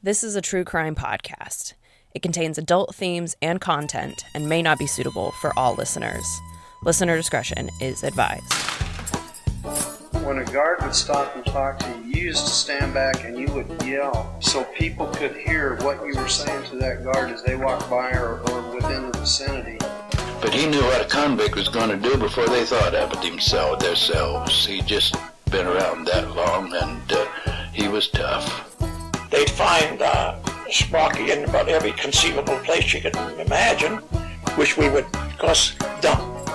This is a true crime podcast. It contains adult themes and content and may not be suitable for all listeners. Listener discretion is advised. When a guard would stop and talk to you, you used to stand back and you would yell so people could hear what you were saying to that guard as they walked by or within the vicinity. But he knew what a convict was going to do before they thought of it themselves. He'd just been around that long, and he was tough. They'd find Sparky in about every conceivable place you could imagine, which we would, of course, dump.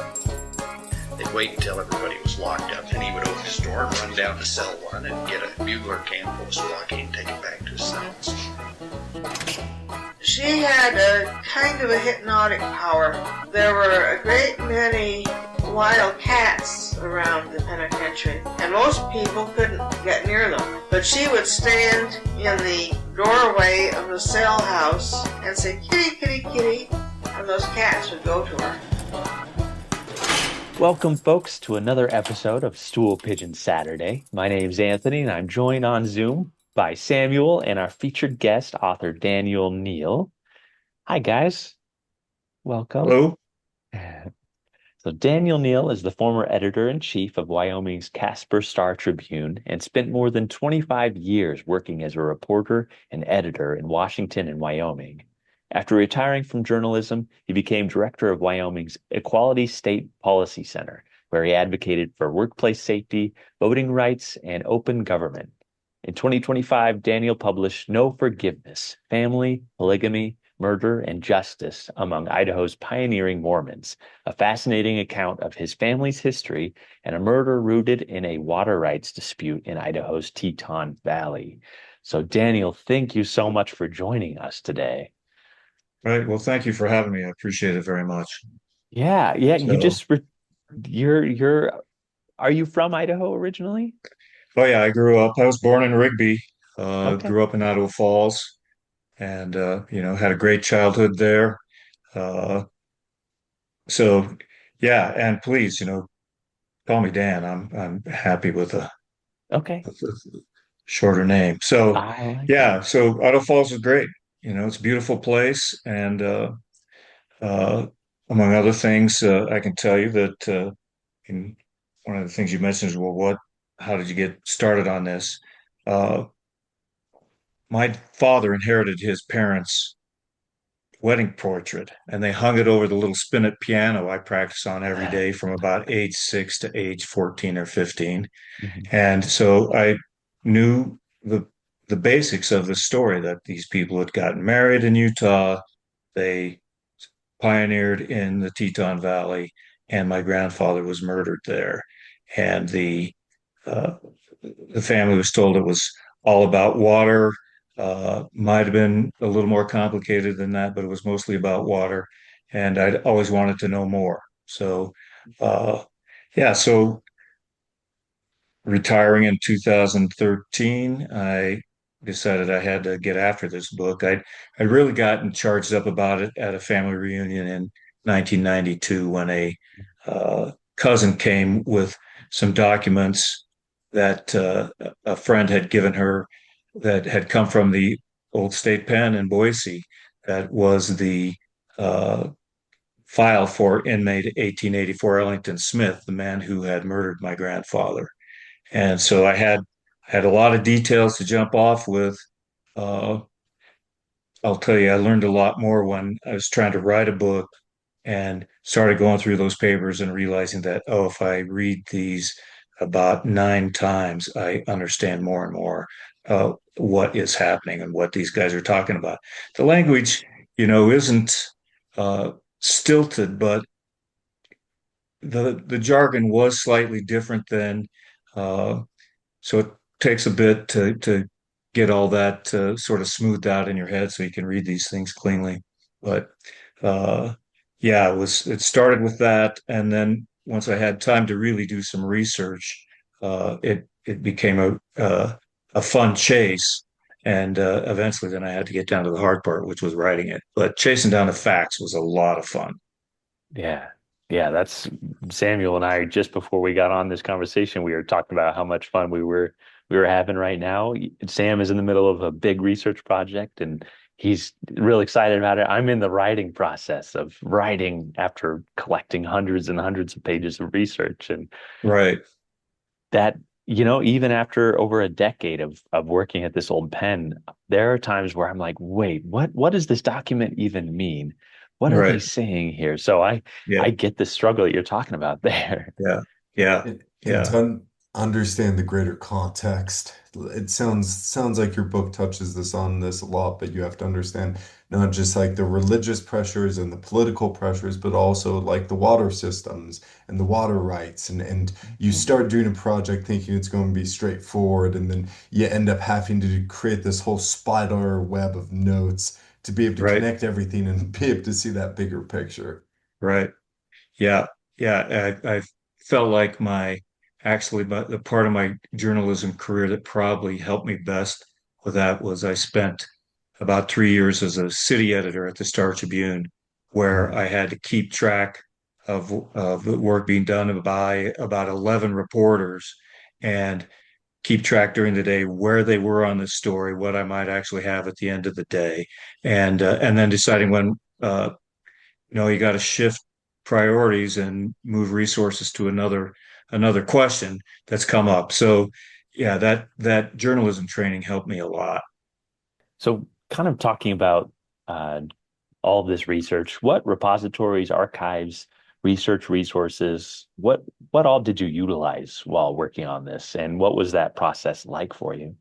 They'd wait until everybody was locked up, and he would open his door and run down to cell one and get a bugler can full of Sparky and take it back to his cells. She had a kind of a hypnotic power. There were a great many wild cats around the penitentiary, and most people couldn't get near them. But she would stand in the doorway of the cell house and say, "Kitty, kitty, kitty," and those cats would go to her. Welcome, folks, to another episode of Stool Pigeon Saturday. My name's Anthony, and I'm joined on Zoom by Samuel and our featured guest, author Daniel Neal. Hi, guys. Welcome. Hello. So Daniel Neal is the former editor-in-chief of Wyoming's Casper Star-Tribune and spent more than 25 years working as a reporter and editor in Washington and Wyoming. After retiring from journalism, he became director of Wyoming's Equality State Policy Center, where he advocated for workplace safety, voting rights, and open government. In 2025, Daniel published No Forgiveness: Family, Polygamy, Murder, and Justice Among Idaho's Pioneering Mormons, a fascinating account of his family's history and a murder rooted in a water rights dispute in Idaho's Teton Valley. So, Daniel, thank you so much for joining us today. Right. Well, thank you for having me. I appreciate it very much. Yeah. You So, just are you from Idaho originally? oh yeah, I was born in Rigby, Okay. grew up in Idaho Falls, and had a great childhood there. Uh, so yeah, and please, call me Dan. I'm happy Okay. with a shorter name. So I like that. yeah, so Idaho Falls is great. It's a beautiful place, and uh, among other things, I can tell you that in one of the things you mentioned is, well, how did you get started on this? Uh, my father inherited his parents' wedding portrait, and they hung it over the little spinet piano I practice on every day from about age 6 to age 14 or 15. Mhm. And so I knew the basics of the story, that these people had gotten married in Utah. They pioneered in the Teton Valley, and my grandfather was murdered there. And uh, the family was told it was all about water. Might have been a little more complicated than that, but it was mostly about water. And I'd always wanted to know more. So, uh, yeah, so retiring in 2013, I decided I had to get after this book. I really gotten charged up about it at a family reunion in 1992 when a cousin came with some documents that a friend had given her that had come from the old state pen in Boise. That was the uh, file for inmate 1884 Ellington Smith, the man who had murdered my grandfather. And so I had a lot of details to jump off with. Uh, I'll tell you, I learned a lot more when I was trying to write a book and started going through those papers and realizing that, oh, if I read these about 9 times, I understand more and more what is happening and what these guys are talking about. The language, isn't uh, stilted, but the jargon was slightly different then. Uh, so it takes a bit to get all that sort of smoothed out in your head so you can read these things cleanly. But uh, yeah, it started with that, and then once I had time to really do some research, it became a fun chase. And eventually, then I had to get down to the hard part, which was writing it. But chasing down the facts was a lot of fun. Yeah. Yeah, that's Samuel and I, just before we got on this conversation, we were talking about how much fun we were we were having right now. Sam is in the middle of a big research project and he's really excited about it. I'm in the writing process of writing after collecting hundreds and hundreds of pages of research. And Right. that, even after over a decade of working at this old pen, there are times where I'm like, wait, what does this document even mean? What are they Right. saying here? So I Yeah. get the struggle that you're talking about there. Yeah. Yeah. And Yeah. to understand the greater context, it sounds like your book touches on this a lot, but you have to understand not just like the religious pressures and the political pressures, but also like the water systems and the water rights. And you start doing a project thinking it's going to be straightforward, and then you end up having to create this whole spider web of notes to be able to Right. connect everything and be able to see that bigger picture. Right. Yeah. Yeah. I felt like the part of my journalism career that probably helped me best with that was I spent about 3 years as a city editor at the Star Tribune, where I had to keep track of the work being done by about 11 reporters and keep track during the day where they were on the story, what I might actually have at the end of the day, and then deciding when you got to shift priorities and move resources to another question that's come up. So yeah, that journalism training helped me a lot. So kind of talking about uh, all of this research, what repositories, archives, research resources, what all did you utilize while working on this, and what was that process like for you?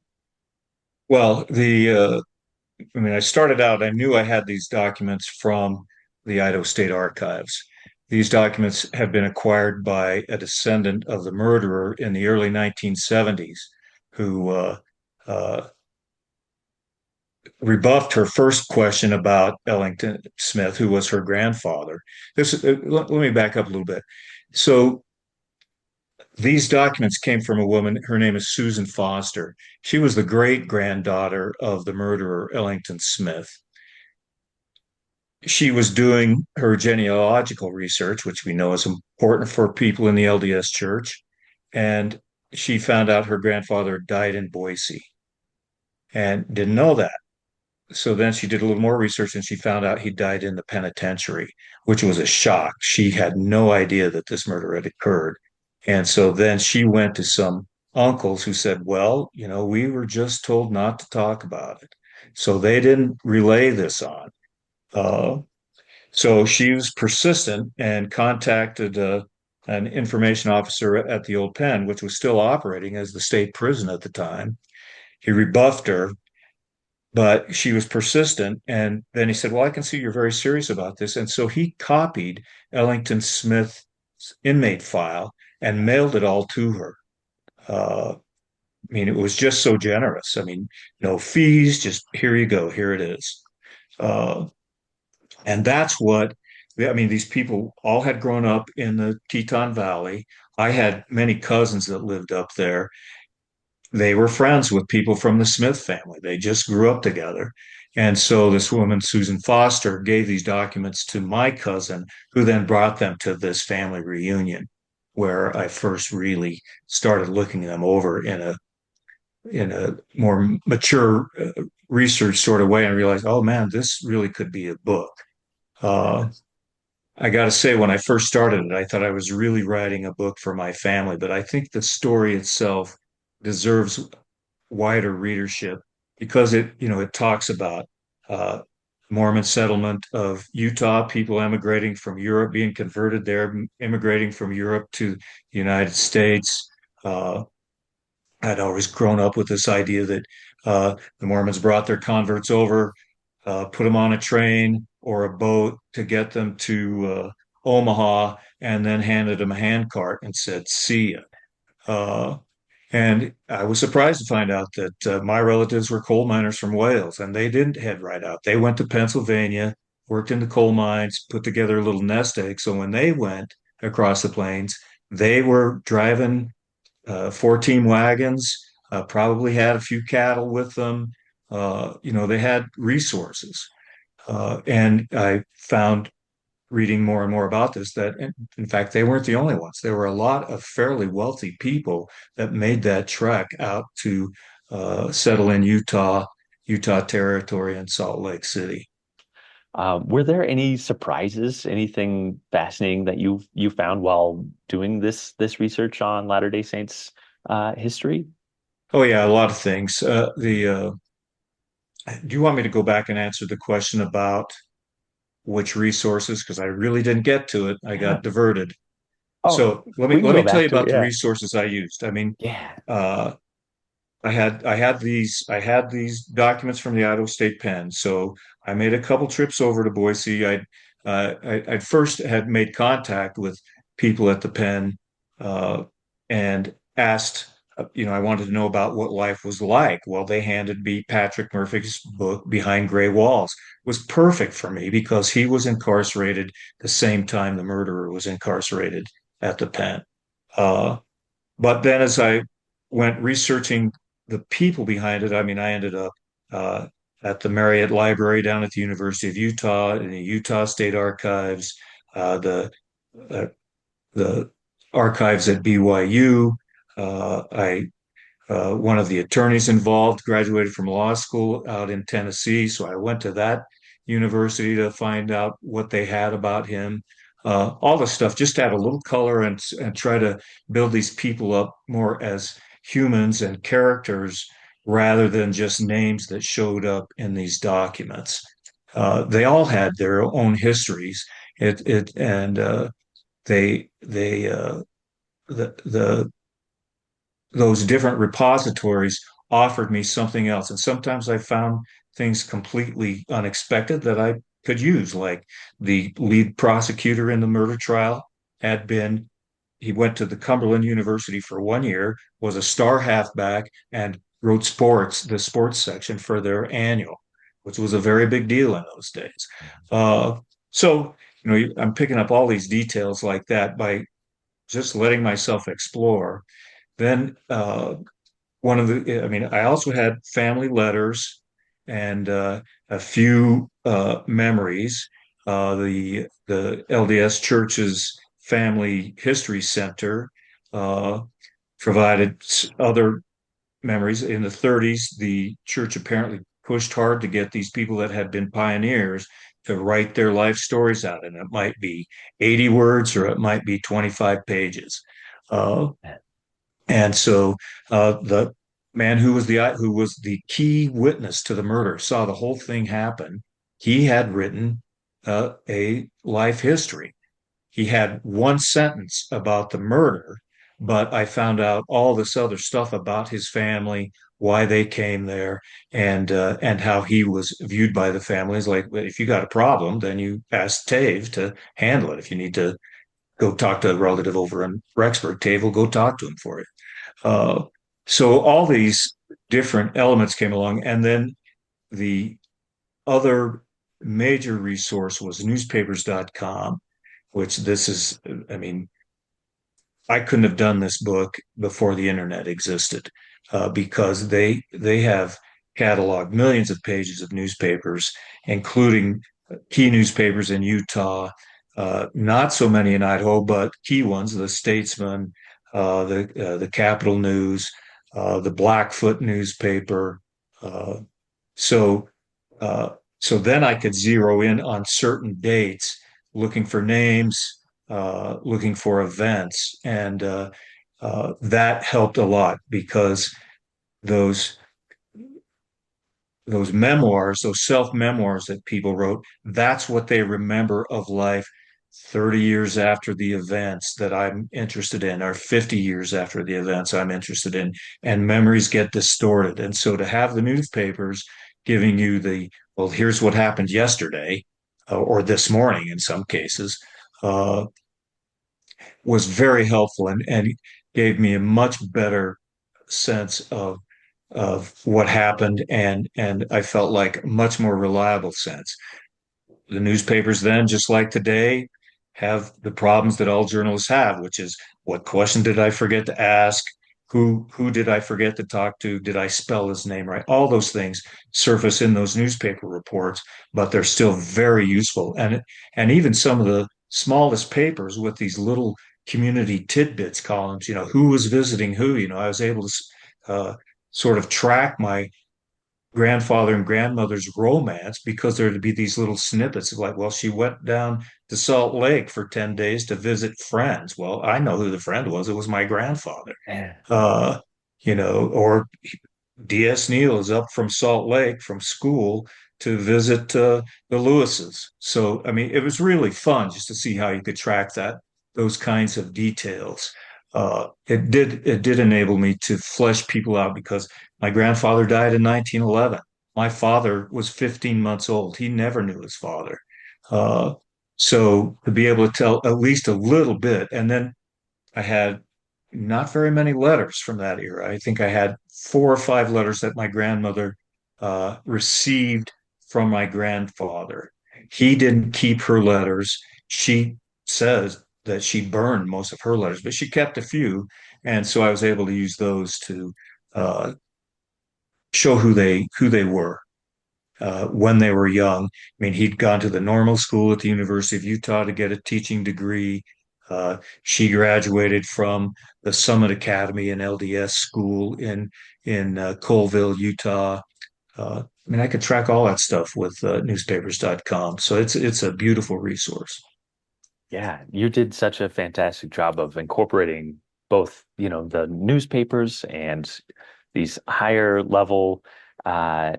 Well, I started out, I knew I had these documents from the Idaho State Archives. These documents have been acquired by a descendant of the murderer in the early 1970s who uh, rebuffed her first question about Ellington Smith, who was her grandfather. Let me back up a little bit. So these documents came from a woman. Her name is Susan Foster. She was the great granddaughter of the murderer Ellington Smith. She was doing her genealogical research, which we know is important for people in the LDS Church, and she found out her grandfather died in Boise and didn't know that. So then she did a little more research and she found out he died in the penitentiary, which was a shock. She had no idea that this murder had occurred. And so then she went to some uncles who said, well, we were just told not to talk about it. So they didn't relay this on. Uh, so she was persistent and contacted an information officer at the old pen, which was still operating as the state prison at the time. He rebuffed her, but she was persistent. And then he said, well, I can see you're very serious about this. And so he copied Ellington Smith's inmate file and mailed it all to her. It was just so generous. No fees, just here you go, here it is. And that's these people all had grown up in the Teton Valley. I had many cousins that lived up there. They were friends with people from the Smith family. They just grew up together. And so this woman, Susan Foster, gave these documents to my cousin, who then brought them to this family reunion, where I first really started looking them over in a more mature research sort of way and realized, oh man, this really could be a book. Uh, I got to say, when I first started it, I thought I was really writing a book for my family, but I think the story itself deserves wider readership because it talks about uh, Mormon settlement of Utah, people emigrating from Europe, being converted there, immigrating from Europe to the United States. I'd always grown up with this idea that the Mormons brought their converts over, put them on a train or a boat to get them to Omaha, and then handed them a handcart and said, "See ya." And I was surprised to find out that my relatives were coal miners from Wales, and they didn't head right out. They went to Pennsylvania, worked in the coal mines, put together a little nest egg. So when they went across the plains, they were driving 14 wagons, probably had a few cattle with them. They had resources. And I found reading more and more about this, that in fact, they weren't the only ones. There were a lot of fairly wealthy people that made that trek out to settle in Utah Territory, and Salt Lake City. Were there any surprises, anything fascinating that you found while doing this research on Latter-day Saints history? Oh yeah, a lot of things. The Do you want me to go back and answer the question about which resources? Because I really didn't get to it. I got diverted. Oh, So let me we can let go me tell back you to about it. the Yeah. resources I used. I mean, Yeah. uh, I had these documents from the Idaho State Pen. So I made a couple trips over to Boise. I'd first had made contact with people at the pen, and asked, I wanted to know about what life was like. Well, they handed me Patrick Murphy's book, Behind Gray Walls. It was perfect for me because he was incarcerated the same time the murderer was incarcerated at the pen. Uh, but then as I went researching the people behind it, I mean, I ended up uh, at the Marriott Library down at the University of Utah, in the Utah State Archives, uh, the archives at BYU. I One of the attorneys involved graduated from law school out in Tennessee, so I went to that university to find out what they had about him. All the stuff, just to add a little color and try to build these people up more as humans and characters rather than just names that showed up in these documents. They all had their own histories. It it and they the those different repositories offered me something else. And sometimes I found things completely unexpected that I could use, like the lead prosecutor in the murder trial had been, he went to the Cumberland University for 1 year, was a star halfback, and wrote the sports section for their annual, which was a very big deal in those days. So, I'm picking up all these details like that by just letting myself explore. Then I also had family letters and a few memories. The LDS Church's Family History Center provided other memories. In the 30s, the church apparently pushed hard to get these people that had been pioneers to write their life stories out, and it might be 80 words or it might be 25 pages. Uh, and so the man who was the key witness to the murder, saw the whole thing happen. He had written a life history. He had one sentence about the murder, but I found out all this other stuff about his family, why they came there, and how he was viewed by the family. It's like, well, if you got a problem, then you ask Tave to handle it. If you need to go talk to a relative over in Rexburg, Tave will go talk to him for you. Uh, so all these different elements came along, and then the other major resource was newspapers.com, which this is, I mean, I couldn't have done this book before the internet existed, because they have cataloged millions of pages of newspapers, including key newspapers in Utah, not so many in Idaho, but key ones: the Statesman, the Capital News, the Blackfoot newspaper. Uh, so uh, so then I could zero in on certain dates, looking for names, looking for events, and that helped a lot because those those memoirs, those self memoirs that people wrote, that's what they remember of life 30 years after the events that I'm interested in, or 50 years after the events I'm interested in, and memories get distorted. And so to have the newspapers giving you well, here's what happened yesterday, or this morning in some cases, uh, was very helpful, and gave me a much better sense of what happened, and I felt like a much more reliable sense. The newspapers then, just like today, have the problems that all journalists have, which is, what question did I forget to ask? who did I forget to talk to? Did I spell his name right? All those things surface in those newspaper reports, but they're still very useful. And even some of the smallest papers with these little community tidbits columns, who was visiting who, I was able to sort of track my grandfather and grandmother's romance because there'd be these little snippets of like, well, she went down to Salt Lake for 10 days to visit friends. Well, I know who the friend was. It was my grandfather. Uh, or D.S. Neal is up from Salt Lake from school to visit the Lewises. So, I mean, it was really fun just to see how you could track those kinds of details. It did enable me to flesh people out because my grandfather died in 1911. My father was 15 months old. He never knew his father. Uh, so to be able to tell at least a little bit, and then I had not very many letters from that era. I think I had 4 or 5 letters that my grandmother received from my grandfather. He didn't keep her letters. She says that she burned most of her letters, but she kept a few. And so I was able to use those to uh, show who they were when they were young. I mean, he'd gone to the normal school at the University of Utah to get a teaching degree. She graduated from the Summit Academy and LDS school in Colville, Utah. I mean, I could track all that stuff with newspapers.com. So it's a beautiful resource. Yeah, you did such a fantastic job of incorporating both, the newspapers and these higher level uh,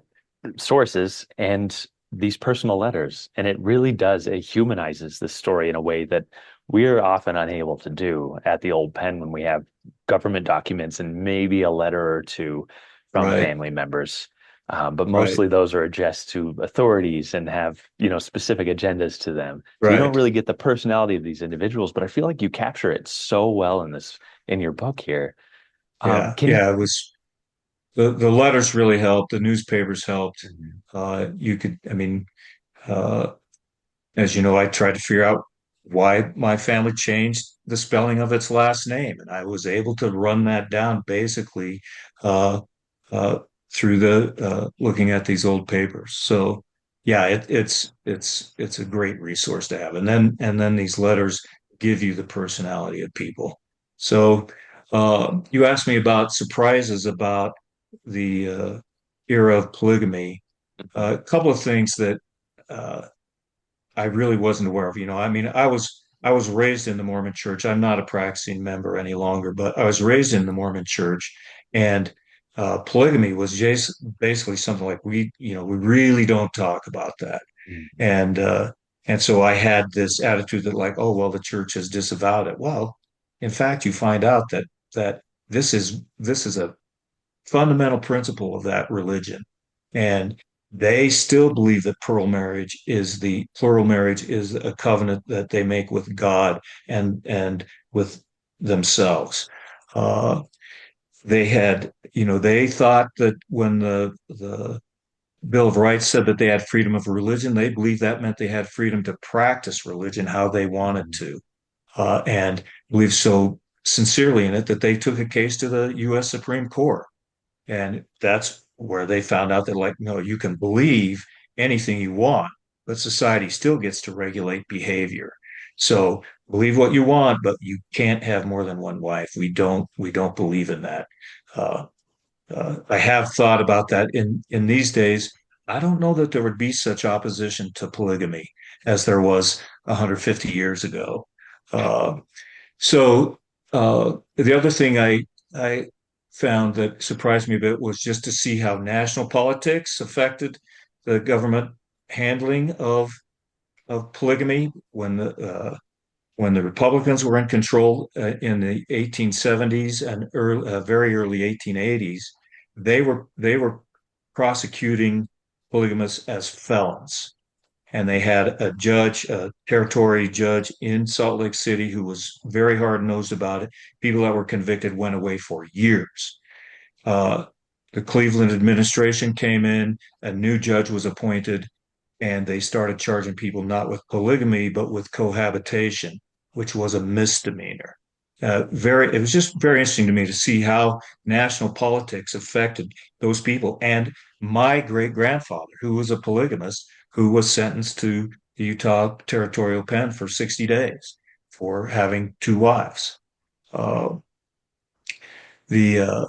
sources and these personal letters. And it really does, it humanizes the story in a way that we're often unable to do at the old pen when we have government documents and maybe a letter or two from Right, family members. But right, mostly those are addressed to authorities and have, specific agendas to them. So you don't right. really get the personality of these individuals, but I feel like you capture it so well in your book here. Yeah, Can yeah. It was the letters really helped. The newspapers helped. you? You could, I mean, uh, as you know, I tried to figure out why my family changed the spelling of its last name, and I was able to run that down basically uh, uh, through the looking at these old papers. So, yeah, it's a great resource to have, and then these letters give you the personality of people. So, you asked me about surprises about the era of polygamy. A couple of things that. Uh, I really wasn't aware of. I mean, I was raised in the Mormon church. I'm not a practicing member any longer, but I was raised in the Mormon church, and polygamy was just basically something like we really don't talk about that. Mhm. And so I had this attitude that like, oh well, the church has disavowed it. Well, in fact, you find out that this is a fundamental principle of that religion. And they still believe that plural marriage is a covenant that they make with God and with themselves. Uh, they thought that when the Bill of Rights said that they had freedom of religion, they believed that meant they had freedom to practice religion how they wanted to, and believed so sincerely in it that they took a case to the U.S. Supreme Court. And that's where they found out that, like, no, you can believe anything you want, but society still gets to regulate behavior. So believe what you want, but you can't have more than one wife. We don't believe in that. Uh, I have thought about that in these days. I don't know that there would be such opposition to polygamy as there was 150 years ago. Uh, so the other thing I found that surprised me a bit was just to see how national politics affected the government handling of polygamy when the Republicans were in control in the 1870s and very early 1880s. They were prosecuting polygamists as felons, and they had a territory judge in Salt Lake City who was very hard nosed about it. People that were convicted went away for years. Uh, the Cleveland administration came in, a new judge was appointed, and they started charging people not with polygamy, but with cohabitation, which was a misdemeanor. It was just very interesting to me to see how national politics affected those people. And my great grandfather, who was a polygamist, who was sentenced to the Utah Territorial Pen for 60 days for having two wives. Uh, the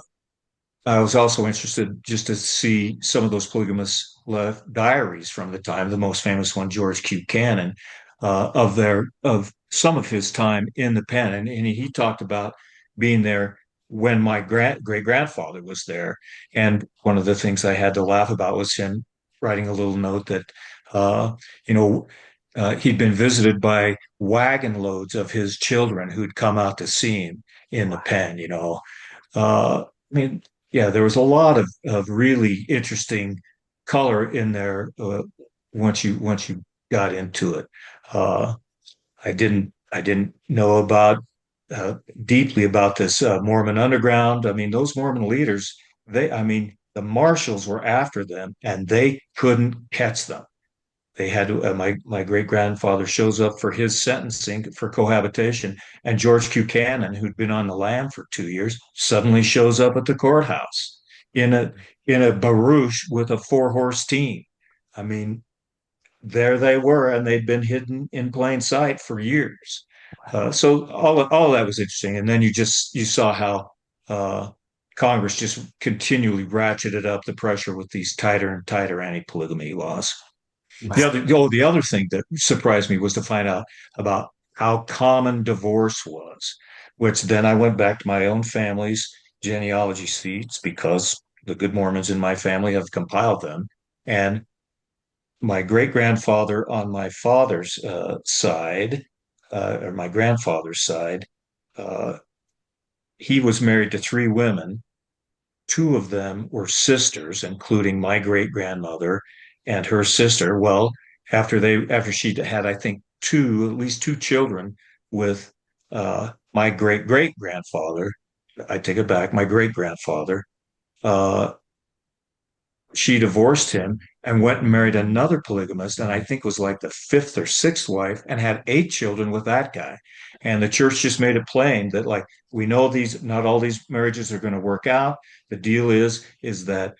I was also interested just to see some of those polygamous left diaries from the time. The most famous one, George Q. Cannon, of some of his time in the pen, and he talked about being there when my great grandfather was there. And one of the things I had to laugh about was him writing a little note that, uh, you know, he'd been visited by wagon loads of his children who'd come out to see him in the pen. I mean, yeah, there was a lot of really interesting color in there once you got into it. Uh, I didn't know about deeply about this Mormon underground. I mean, those Mormon leaders, I mean, the marshals were after them, and they couldn't catch them. They had to, my great grandfather shows up for his sentencing for cohabitation, and George Q. Cannon, who'd been on the lam for 2 years, suddenly shows up at the courthouse in a barouche with a four-horse team. I mean, there they were, and they'd been hidden in plain sight for years. So all of that was interesting, and then you saw how uh, Congress just continually ratcheted up the pressure with these tighter and tighter anti-polygamy laws. The other thing that surprised me was to find out about how common divorce was, which then I went back to my own family's genealogy sheets because the good Mormons in my family have compiled them. And my great grandfather on my father's side, or my grandfather's side, uh, he was married to three women. Two of them were sisters, including my great grandmother and her sister. Well, after she had, I think, at least two children with my great great grandfather. I take it back, my great grandfather. Uh, she divorced him and went and married another polygamist, and I think was like the fifth or sixth wife, and had eight children with that guy. And the church just made it plain that, like, we know not all these marriages are going to work out. The deal is that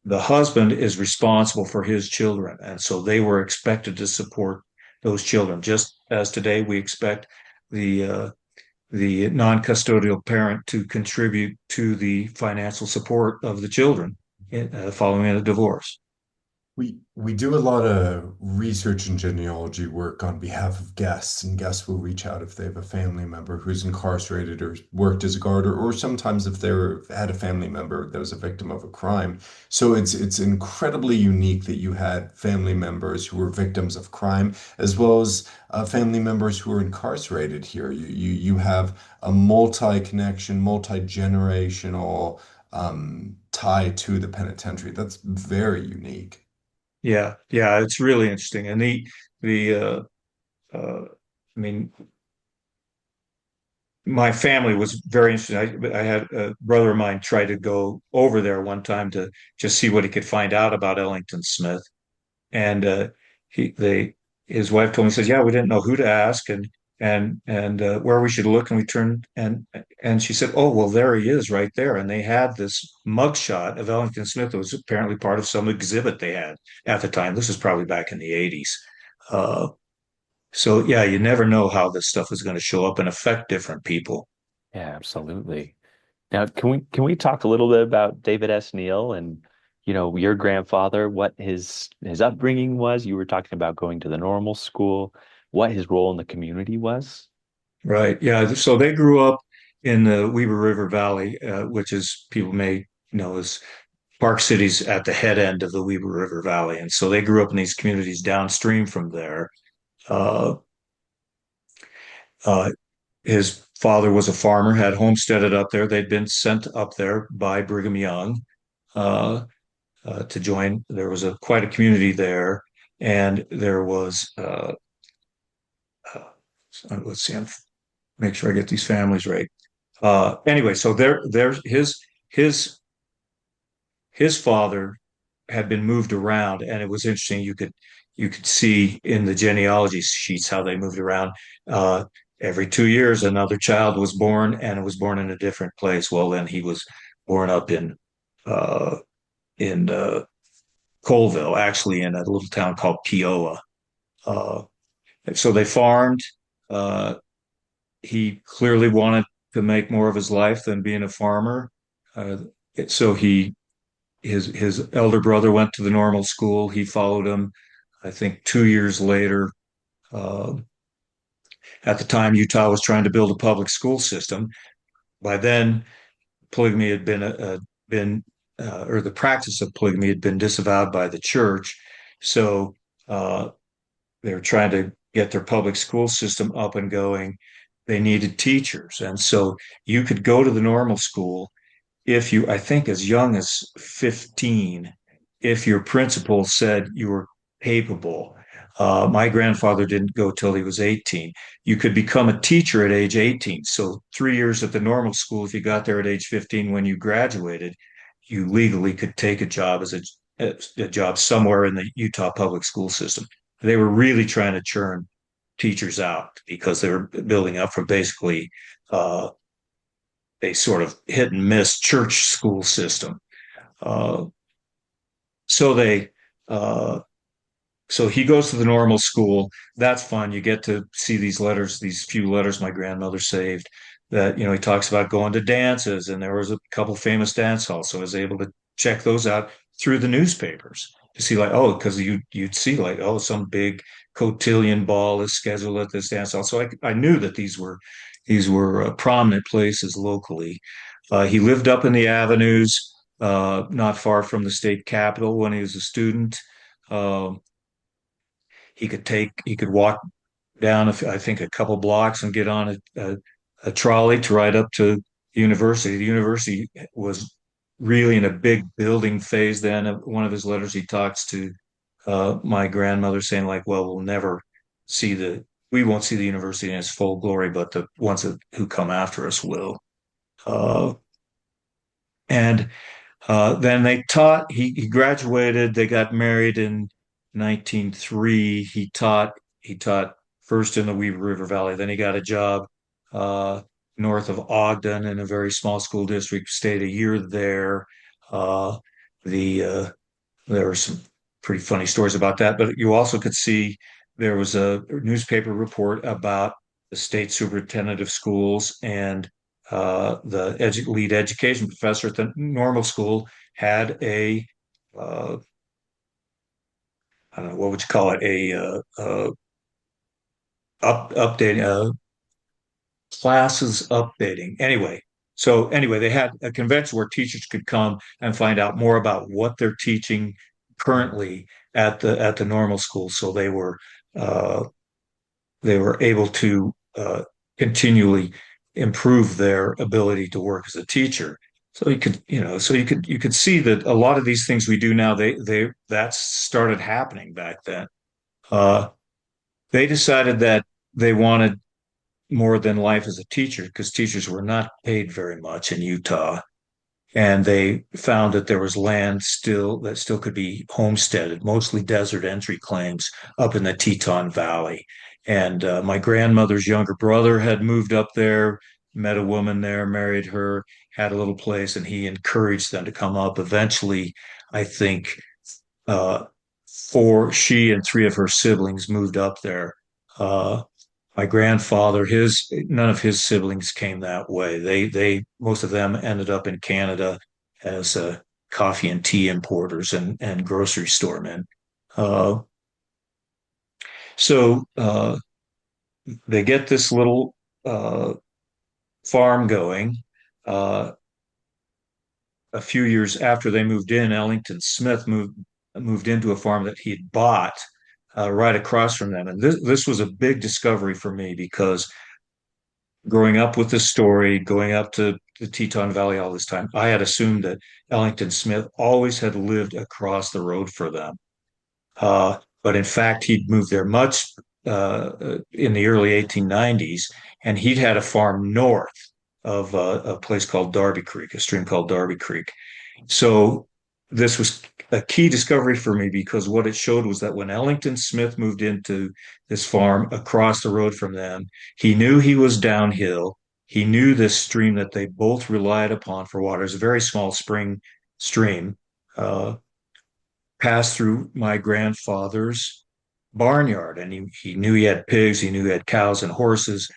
the husband is responsible for his children, and so they were expected to support those children, just as today we expect the the non-custodial parent to contribute to the financial support of the children following a divorce. We do a lot of research and genealogy work on behalf of guests, and guests will reach out if they have a family member who's incarcerated or worked as a guard, or sometimes if they're had a family member that was a victim of a crime. So it's incredibly unique that you had family members who were victims of crime, as well as family members who were incarcerated here. You have a multi-connection, multi-generational tie to the penitentiary. That's very unique. Yeah, it's really interesting, and the I mean, my family was very interested. I had a brother of mine try to go over there one time to just see what he could find out about Ellington Smith, and he they his wife told me, says, yeah, we didn't know who to ask and where we should look, and we turned and she said, oh well, there he is right there, and they had this mugshot of Ellington Smith that was apparently part of some exhibit they had at the time. This was probably back in the 80s. Uh, so yeah, you never know how this stuff is going to show up and affect different people. Yeah, absolutely. Now, can we talk a little bit about David S. Neal and your grandfather, what his upbringing was? You were talking about going to the normal school, what his role in the community was. Right. Yeah. So they grew up in the Weber River Valley, which is people may know as Park City's at the head end of the Weber River Valley. And so they grew up in these communities downstream from there. Uh, uh, his father was a farmer, had homesteaded up there. They'd been sent up there by Brigham Young uh, to join. There was quite a community there, and there was uh, let's see, make sure I get these families right. Anyway, so there's his father had been moved around, and it was interesting. You could see in the genealogy sheets how they moved around. Uh, every 2 years, another child was born, and it was born in a different place. Well, then he was born up uh, in Colville, actually in a little town called Peoa. Uh, so they farmed. Uh, he clearly wanted to make more of his life than being a farmer. Uh, so his elder brother went to the normal school. He followed him. I think 2 years later, uh, at the time, Utah was trying to build a public school system. By then, polygamy had been or the practice of polygamy had been disavowed by the church. So uh, they were trying to get their public school system up and going. They needed teachers. And so you could go to the normal school if you, I think, as young as 15, if your principal said you were capable. My grandfather didn't go till he was 18. You could become a teacher at age 18. So 3 years at the normal school, if you got there at age 15 when you graduated, you legally could take a job as a job somewhere in the Utah public school system. They were really trying to churn teachers out because they were building up from basically a sort of hit and miss church school system. Uh, so they uh, so he goes to the normal school. That's fun. You get to see these letters, these few letters my grandmother saved. That he talks about going to dances, and there was a couple famous dance halls, so I was able to check those out through the newspapers to see like, oh, because you'd see like, oh, some big cotillion ball is scheduled at this dance hall. So I knew that these were prominent places locally. He lived up in the avenues, not far from the state capitol when he was a student. Um, he could walk down, I think, a couple blocks and get on a trolley to ride up to the university. The university was really in a big building phase then. One of his letters, he talks to my grandmother saying like, well, we won't see the university in its full glory, but the ones who come after us will. Uh, and then he graduated, they got married in 1903. He taught first in the Weaver River Valley, then he got a job uh, north of Ogden in a very small school district, stayed a year there. Uh, the There were some pretty funny stories about that, but you also could see there was a newspaper report about the state superintendent of schools and the lead education professor at the normal school had uh, I don't know, what would you call it, updating, classes updating. Anyway, they had a convention where teachers could come and find out more about what they're teaching currently at the normal school. So uh, they were able to continually improve their ability to work as a teacher. So you could see that a lot of these things we do now, that started happening back then. Uh, they decided that they wanted more than life as a teacher because teachers were not paid very much in Utah. And they found that there was land that still could be homesteaded, mostly desert entry claims up in the Teton Valley. And my grandmother's younger brother had moved up there, met a woman there, married her, had a little place, and he encouraged them to come up. Eventually, I think uh, she and three of her siblings moved up there. Uh, my grandfather, none of his siblings came that way. Most of them ended up in Canada as coffee and tea importers and grocery store men. Uh, so they get this little uh, farm going. Uh, a few years after they moved in, Ellington Smith moved into a farm that he'd bought right across from them. And this was a big discovery for me because growing up with this story, going up to the Teton Valley all this time, I had assumed that Ellington Smith always had lived across the road for them. But in fact, he'd moved there much in the early 1890s, and he'd had a farm north of a place called Darby Creek, a stream called Darby Creek. So this was a key discovery for me because what it showed was that when Ellington Smith moved into this farm across the road from them, he knew he was downhill. He knew this stream that they both relied upon for water. It's a very small spring stream, uh, passed through my grandfather's barnyard. And he knew he had pigs, he knew he had cows and horses.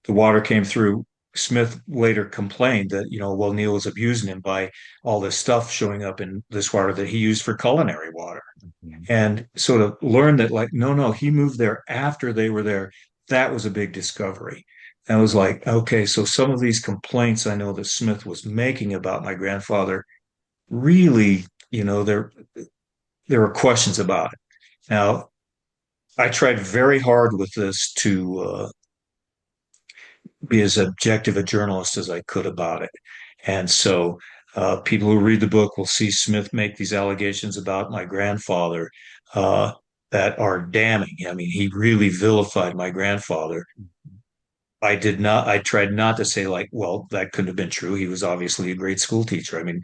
The water came through. Smith later complained that, well, Neal was abusing him by all this stuff showing up in this water that he used for culinary water. Mm-hmm. And sort of learned that, like, no, he moved there after they were there. That was a big discovery. And I was like, okay, so some of these complaints I know that Smith was making about my grandfather really, there were questions about it. Now, I tried very hard with this to be as objective a journalist as I could about it. And so people who read the book will see Smith make these allegations about my grandfather that are damning. I mean, he really vilified my grandfather. I tried not to say, like, well, that couldn't have been true. He was obviously a great school teacher. I mean,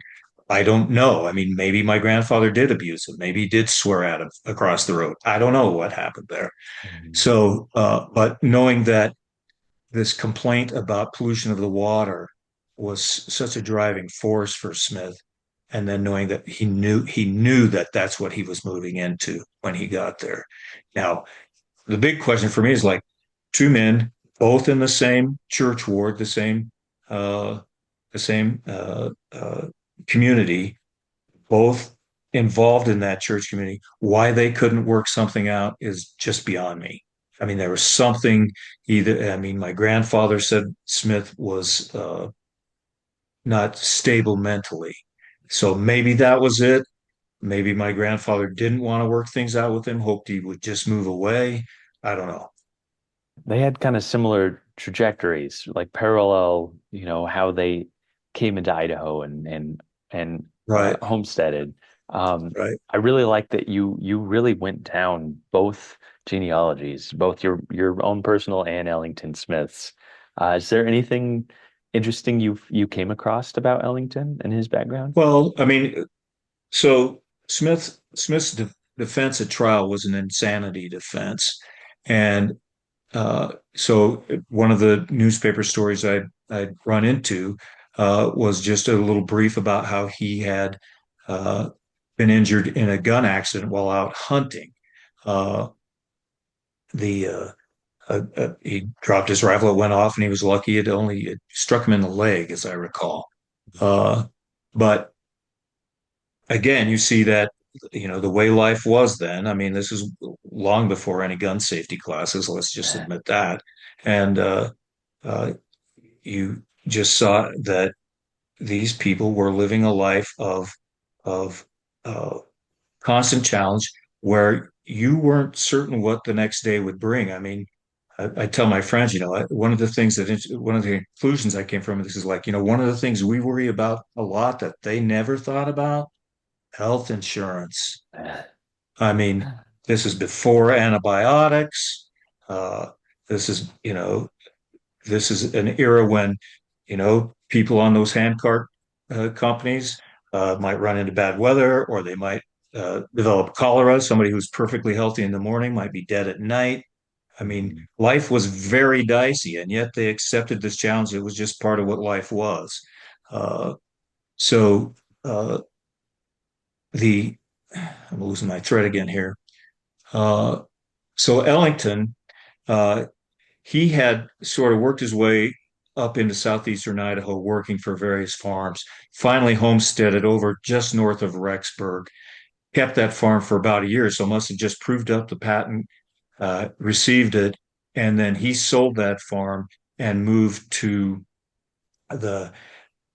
I don't know. I mean, maybe my grandfather did abuse him. Maybe he did swear at him across the road. I don't know what happened there. Mm-hmm. So, but knowing that this complaint about pollution of the water was such a driving force for Smith, and then knowing that he knew that that's what he was moving into when he got there. Now, the big question for me is, like, two men, both in the same church ward, the same community, both involved in that church community. Why they couldn't work something out is just beyond me. I mean, there was something my grandfather said Smith was not stable mentally. So maybe that was it. Maybe my grandfather didn't want to work things out with him, hoped he would just move away. I don't know. They had kind of similar trajectories, like parallel, how they came into Idaho and right. Homesteaded. Right. I really like that you really went down both genealogies, both your own personal and Ellington Smith's. Is there anything interesting you came across about Ellington and his background? Well, I mean, so Smith's defense at trial was an insanity defense, and so one of the newspaper stories I'd run into was just a little brief about how he had been injured in a gun accident while out hunting. He dropped his rifle, it went off, and he was lucky it struck him in the leg, as I recall. But again, you see that, the way life was then. I mean, this is long before any gun safety classes, let's just admit that. And you just saw that these people were living a life of constant challenge where you weren't certain what the next day would bring. I mean, I tell my friends, one of the conclusions I came from this is, like, one of the things we worry about a lot that they never thought about: health insurance. I mean, this is before antibiotics. This is, this is an era when, people on those handcart companies might run into bad weather, or they might develop cholera. Somebody who's perfectly healthy in the morning might be dead at night. I mean, life was very dicey, and yet they accepted this challenge. It was just part of what life was. So I'm losing my thread again here. So Ellington, he had sort of worked his way up into southeastern Idaho, working for various farms, finally homesteaded over just north of Rexburg, kept that farm for about a year, so must have just proved up the patent, received it, and then he sold that farm and moved to the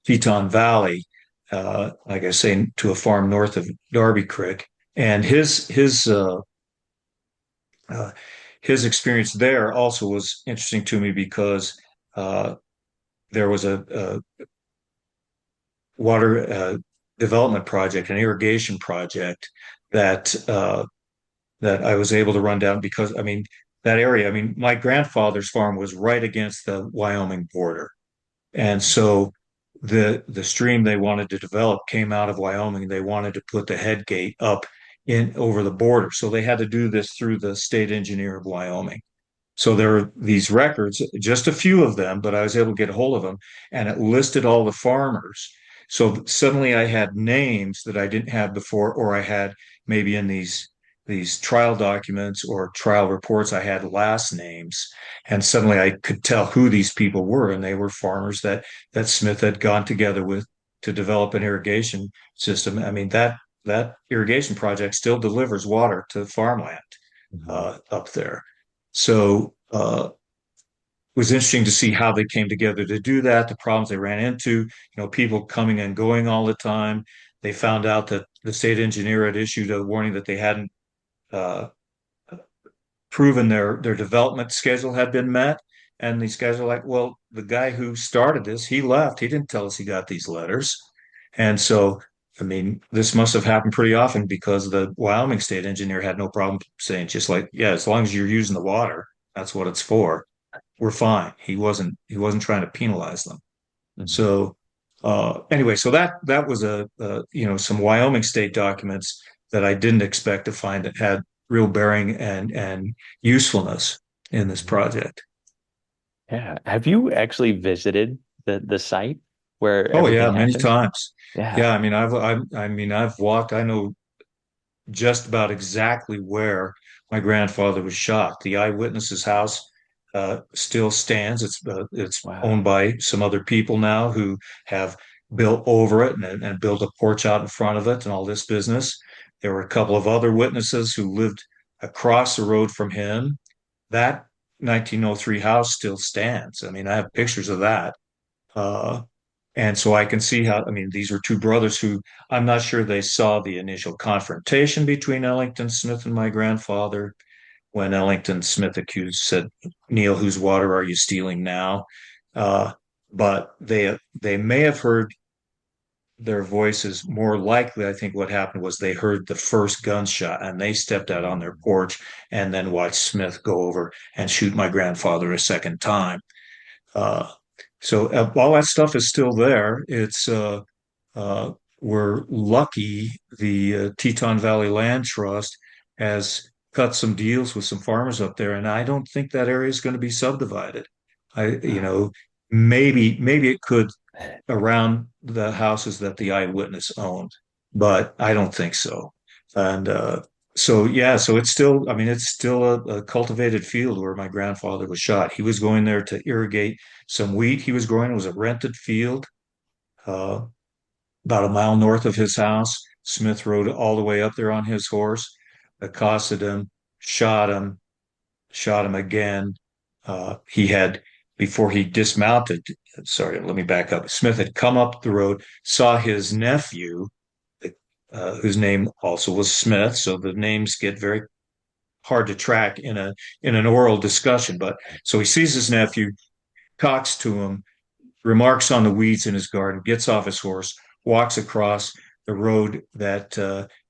Teton Valley, like I say, to a farm north of Darby Creek. And his experience there also was interesting to me because there was a water development project, an irrigation project that I was able to run down because, I mean, that area, I mean, my grandfather's farm was right against the Wyoming border. And so the stream they wanted to develop came out of Wyoming. They wanted to put the head gate up in over the border. So they had to do this through the state engineer of Wyoming. So there are these records, just a few of them, but I was able to get a hold of them, and it listed all the farmers. So suddenly I had names that I didn't have before, or I had maybe in these trial documents or trial reports, I had last names, and suddenly I could tell who these people were, and they were farmers that Smith had gone together with to develop an irrigation system. I mean that irrigation project still delivers water to farmland Mhm. up there. So it was interesting to see how they came together to do that, the problems they ran into, people coming and going all the time. They found out that the state engineer had issued a warning that they hadn't uh, proven their development schedule had been met. And these guys are like, well, the guy who started this, he left. He didn't tell us he got these letters. And so, I mean, this must have happened pretty often because the Wyoming state engineer had no problem saying, just like, yeah, as long as you're using the water, that's what it's for. We're fine. He wasn't trying to penalize them. Mhm. So anyway, so that was some Wyoming state documents that I didn't expect to find that had real bearing and usefulness in this project. Yeah. Have you actually visited the site where Oh everything yeah, many happened? times. Yeah. Yeah, I mean I've walked. I know just about exactly where my grandfather was shot. The eyewitness's house still stands. It's owned Wow. by some other people now who have built over it and built a porch out in front of it and all this business. There were a couple of other witnesses who lived across the road from him. That 1903 house still stands. I mean, I have pictures of that. Uh, and so I can see how, I mean, these were two brothers who I'm not sure they saw the initial confrontation between Ellington Smith and my grandfather when Ellington Smith said, Neal, whose water are you stealing now? Uh, but they may have heard their voices more likely. I think what happened was they heard the first gunshot and they stepped out on their porch and then watched Smith go over and shoot my grandfather a second time. Uh, so all that stuff is still there. It's uh, we're lucky the Teton Valley Land Trust has cut some deals with some farmers up there, and I don't think that area is going to be subdivided. Wow. Maybe it could around the houses that the eyewitness owned, but I don't think so. And so yeah, so it's still, I mean, it's still a cultivated field where my grandfather was shot. He was going there to irrigate some wheat he was growing. It was a rented field, uh, about a mile north of his house. Smith rode all the way up there on his horse, accosted him, shot him, shot him again. He had, before he dismounted, sorry, let me back up. Smith had come up the road, saw his nephew, whose name also was Smith. So the names get very hard to track in an oral discussion. But so he sees his nephew, talks to him, remarks on the weeds in his garden, gets off his horse, walks across the road that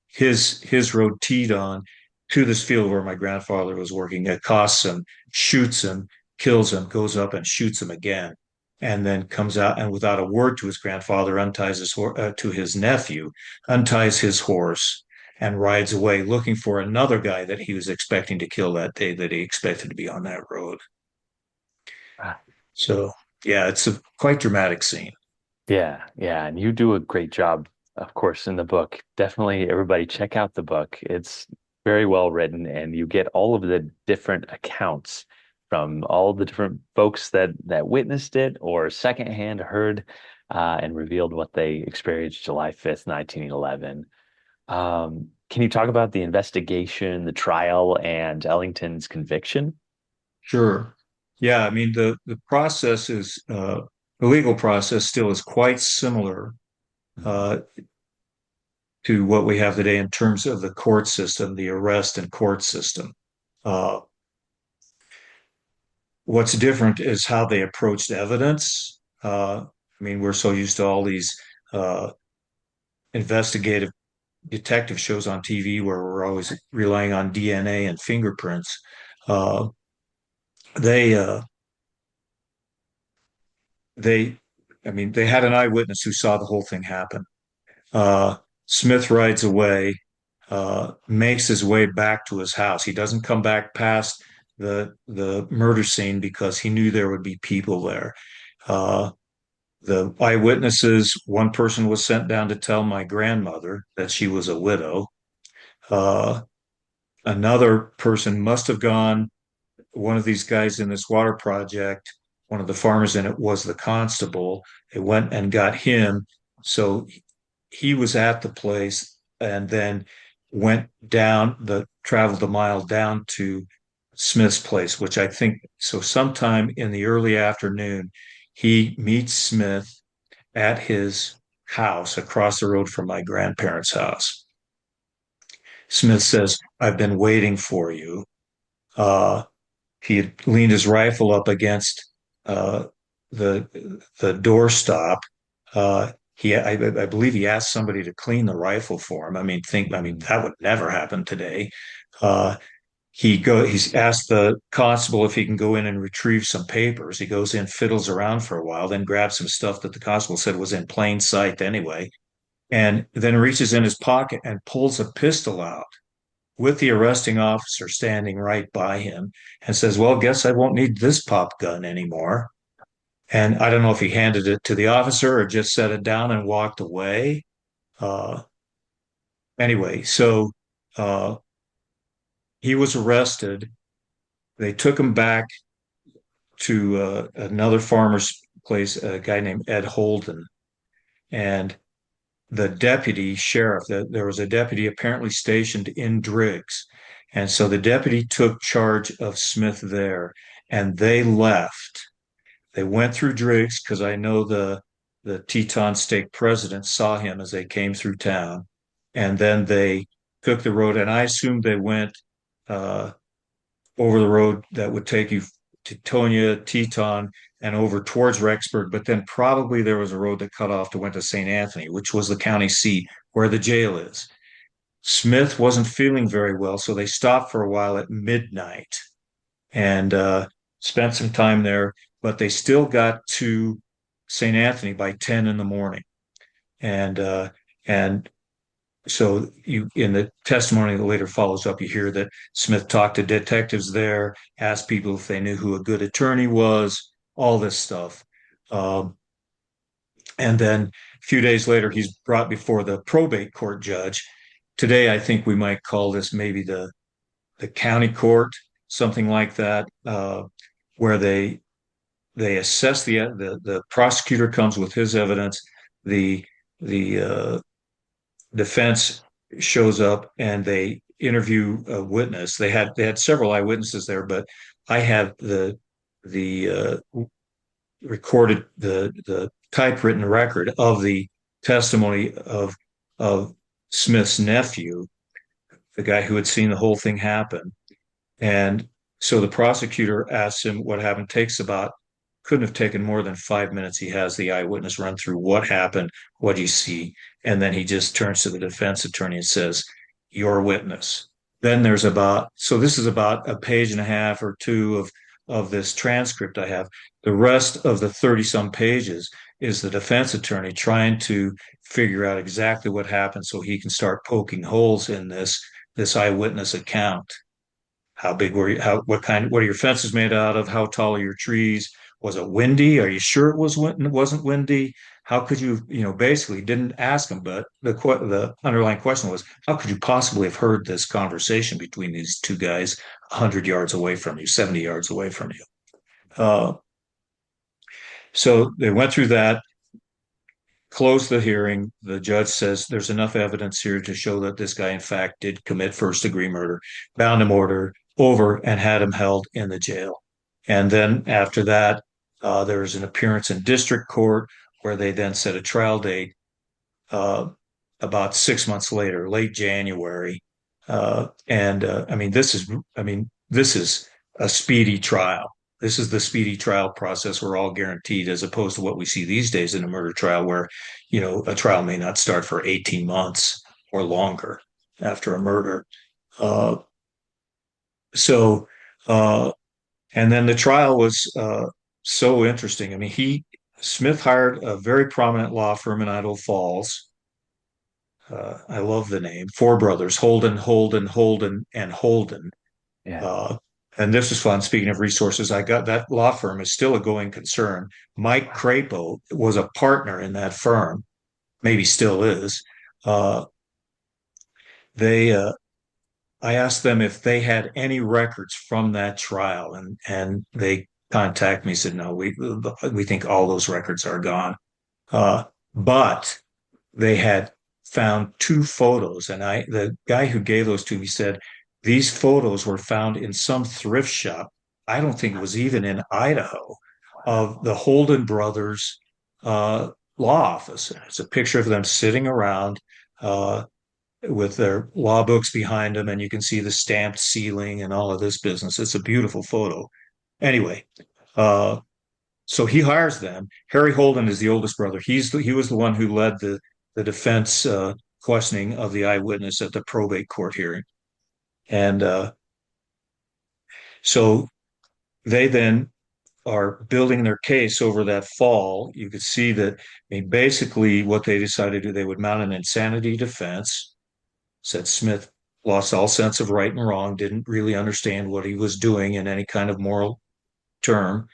his road Teton to this field where my grandfather was working, accosts him, shoots him, kills him, goes up and shoots him again, and then comes out and without a word to his grandfather, unties to his nephew, unties his horse and rides away looking for another guy that he was expecting to kill that day that he expected to be on that road. Wow. So yeah, it's a quite dramatic scene. Yeah, yeah, and you do a great job, of course, in the book. Definitely, everybody check out the book. It's very well written, and you get all of the different accounts from all the different folks that witnessed it or secondhand heard and revealed what they experienced July 5th, 1911. Can you talk about the investigation, the trial, and Ellington's conviction? Sure. Yeah, I mean the process is the legal process still is quite similar uh, to what we have today in terms of the court system, the arrest and court system. Uh, what's different is how they approached evidence. I mean, we're so used to all these uh, investigative detective shows on TV where we're always relying on DNA and fingerprints. Uh, they uh, they they had an eyewitness who saw the whole thing happen. Smith rides away, makes his way back to his house. He doesn't come back past the murder scene because he knew there would be people there. The eyewitnesses, one person was sent down to tell my grandmother that she was a widow. Another person must have gone, one of these guys in this water project, one of the farmers in it was the constable. They went and got him. So he was at the place and then traveled a mile down to Smith's place, which I think, so sometime in the early afternoon, he meets Smith at his house across the road from my grandparents' house. Smith says, "I've been waiting for you." He had leaned his rifle up against the doorstop. I believe he asked somebody to clean the rifle for him. That would never happen today. He's asked the constable if he can go in and retrieve some papers. He goes in, fiddles around for a while, then grabs some stuff that the constable said was in plain sight anyway, and then reaches in his pocket and pulls a pistol out with the arresting officer standing right by him and says, "Well, guess I won't need this pop gun anymore." And I don't know if he handed it to the officer or just set it down and walked away. Uh, anyway, so uh, he was arrested. They took him back to another farmer's place, a guy named Ed Holden. And the deputy sheriff, there was a deputy apparently stationed in Driggs. And so the deputy took charge of Smith there and they left. They went through Driggs because I know the Teton stake president saw him as they came through town. And then they took the road, and I assumed they went over the road that would take you to Tonya, Teton, and over towards Rexburg. But then probably there was a road that cut off to went to St. Anthony, which was the county seat where the jail is. Smith wasn't feeling very well, so they stopped for a while at midnight and spent some time there, but they still got to St. Anthony by 10 in the morning. And so in the testimony that later follows up, you hear that Smith talked to detectives there, asked people if they knew who a good attorney was, all this stuff. And then a few days later, he's brought before the probate court judge. Today, I think we might call this maybe the county court, something like that, where they assess the prosecutor comes with his evidence, the defense shows up and they interview a witness. They had several eyewitnesses there, but I have the recorded the typewritten record of the testimony of Smith's nephew, the guy who had seen the whole thing happen. And so the prosecutor asks him what happened. Couldn't have taken more than 5 minutes. He has the eyewitness run through what happened, what you see, and then he just turns to the defense attorney and says, "Your witness." Then this is about a page and a half or two of this transcript I have. The rest of the 30 some pages is the defense attorney trying to figure out exactly what happened so he can start poking holes in this eyewitness account. How big were you? What are your fences made out of? How tall are your trees? Was it windy? Are you sure it wasn't windy? How could you, basically didn't ask him, but the underlying question was, how could you possibly have heard this conversation between these two guys 100 yards away from you, 70 yards away from you? So they went through that, closed the hearing. The judge says there's enough evidence here to show that this guy, in fact, did commit first-degree murder, bound him over and had him held in the jail. And then after that, there was an appearance in district court where they then set a trial date about 6 months later, late January. This is a speedy trial. This is the speedy trial process we're all guaranteed, as opposed to what we see these days in a murder trial where, a trial may not start for 18 months or longer after a murder. And then the trial was so interesting. Smith hired a very prominent law firm in Idaho Falls. I love the name. Four brothers, Holden, Holden, Holden, and Holden. Yeah. And this is fun. Speaking of resources, I got that law firm is still a going concern. Mike Crapo was a partner in that firm, maybe still is. Uh, they I asked them if they had any records from that trial, and they contacted me, said no, we think all those records are gone. But they had found two photos, and the guy who gave those to me said these photos were found in some thrift shop. I don't think it was even in Idaho, of the Holden brothers law office. It's a picture of them sitting around uh, with their law books behind them, and you can see the stamped ceiling and all of this business. It's a beautiful photo. Anyway, uh, so he hires them. Harry Holden is the oldest brother. He was the one who led the defense questioning of the eyewitness at the probate court hearing, and so they then are building their case over that fall. You could see that, I mean, basically what they decided to do, they would mount an insanity defense. Said Smith lost all sense of right and wrong, didn't really understand what he was doing in any kind of moral term.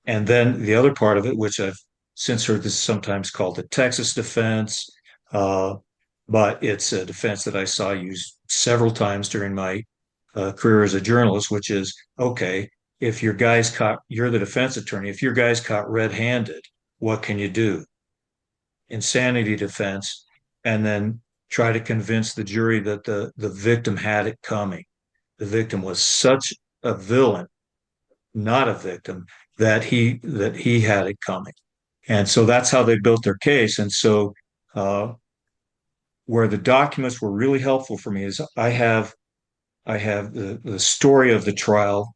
And then the other part of it, which I've since heard this is sometimes called the Texas defense, uh, but it's a defense that I saw used several times during my career as a journalist, which is okay, if your guy's caught, you're the defense attorney, if your guy's caught red handed, what can you do? Insanity defense, and then try to convince the jury that the victim had it coming. The victim was such a villain, not a victim, that he had it coming. And so that's how they built their case. And so where the documents were really helpful for me is I have the story of the trial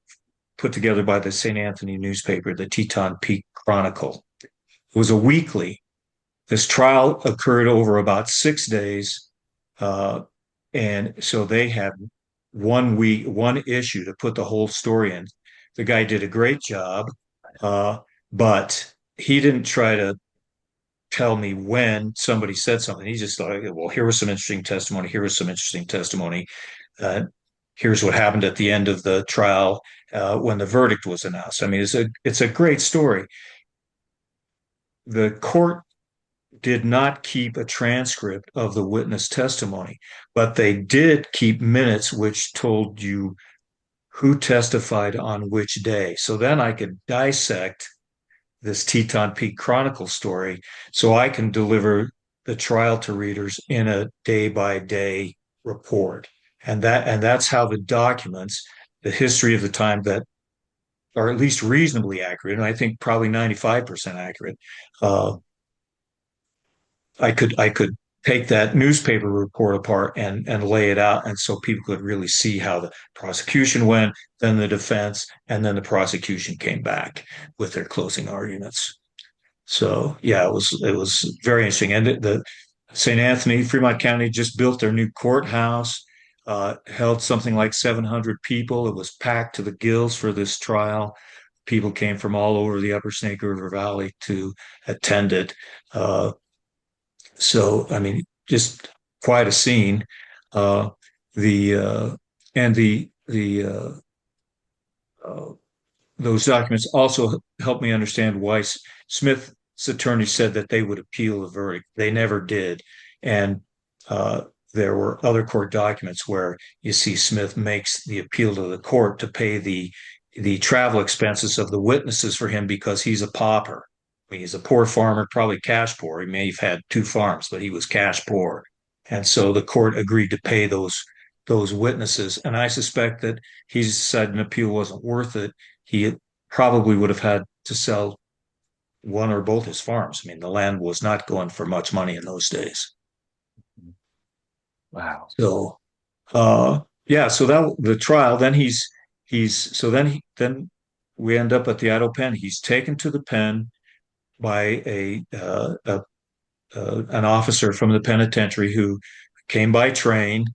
put together by the St. Anthony newspaper, the Teton Peak Chronicle. It was a weekly. This trial occurred over about 6 days. And so they had 1 week, one issue to put the whole story in. The guy did a great job, but he didn't try to tell me when somebody said something. He just thought, well, here was some interesting testimony. Here was some interesting testimony. Here's what happened at the end of the trial when the verdict was announced. I mean, it's a great story. The court did not keep a transcript of the witness testimony, but they did keep minutes which told you who testified on which day. So then I could dissect this Teton Peak Chronicle story so I can deliver the trial to readers in a day-by-day report. And that's how the documents, the history of the time that are at least reasonably accurate, and I think probably 95% accurate, I could take that newspaper report apart and lay it out, and so people could really see how the prosecution went, then the defense, and then the prosecution came back with their closing arguments. So yeah, it was very interesting. And the St. Anthony, Fremont County just built their new courthouse, held something like 700 people. It was packed to the gills for this trial. People came from all over the Upper Snake River Valley to attend it. So, I mean, just quite a scene. The and the those documents also helped me understand why Smith's attorney said that they would appeal the verdict. They never did, and there were other court documents where you see Smith makes the appeal to the court to pay the travel expenses of the witnesses for him because he's a pauper. I mean, he's a poor farmer, probably cash poor. He may have had two farms, but he was cash poor. And so the court agreed to pay those witnesses. And I suspect that he decided an appeal wasn't worth it. He probably would have had to sell one or both his farms. I mean, the land was not going for much money in those days. Wow. So, yeah. So that the trial. Then then we end up at the Idaho pen. He's taken to the pen by an officer from the penitentiary who came by train.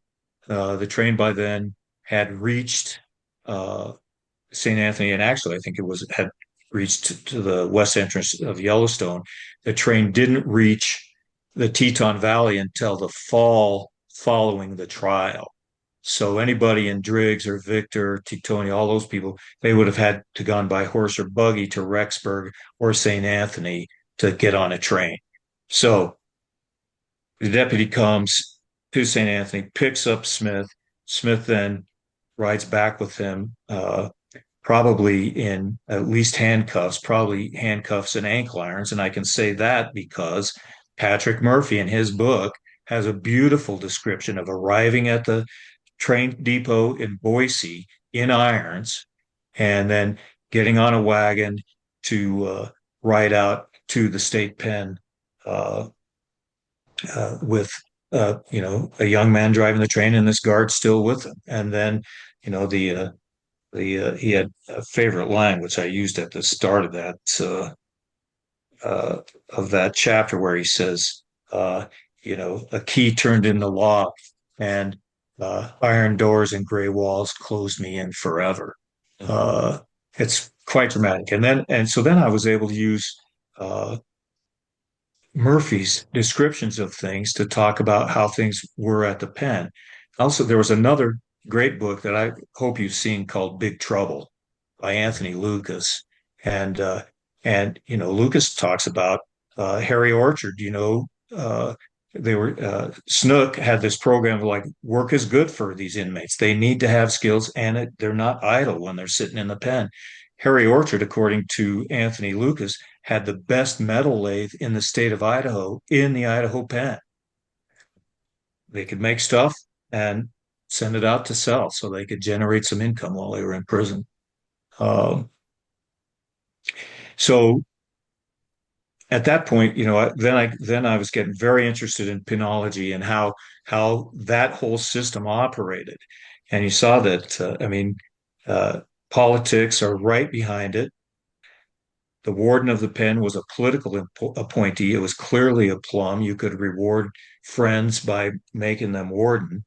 The train by then had reached St. Anthony, and actually, I think it was had reached to the west entrance of Yellowstone. The train didn't reach the Teton Valley until the fall following the trial. So anybody in Driggs or Victor, Teutonia, all those people, they would have had to gone by horse or buggy to Rexburg or St. Anthony to get on a train. So the deputy comes to St. Anthony, picks up Smith. Smith then rides back with him, probably in at least handcuffs, probably handcuffs and ankle irons. And I can say that because Patrick Murphy in his book has a beautiful description of arriving at the train depot in Boise in irons and then getting on a wagon to ride out to the state pen with a young man driving the train and this guard still with him. And then he had a favorite line which I used at the start of that chapter where he says, a key turned in the lock and iron doors and gray walls closed me in forever. It's quite dramatic. So then I was able to use Murphy's descriptions of things to talk about how things were at the pen. Also, there was another great book that I hope you've seen called Big Trouble by Anthony Lucas. And Lucas talks about Harry Orchard, they were Snook had this program of like work is good for these inmates. They need to have skills and they're not idle when they're sitting in the pen. Harry Orchard, according to Anthony Lucas, had the best metal lathe in the state of Idaho in the Idaho pen. They could make stuff and send it out to sell so they could generate some income while they were in prison. So at that point, then I was getting very interested in penology and how that whole system operated. And you saw that, politics are right behind it. The warden of the pen was a political appointee. It was clearly a plum. You could reward friends by making them warden.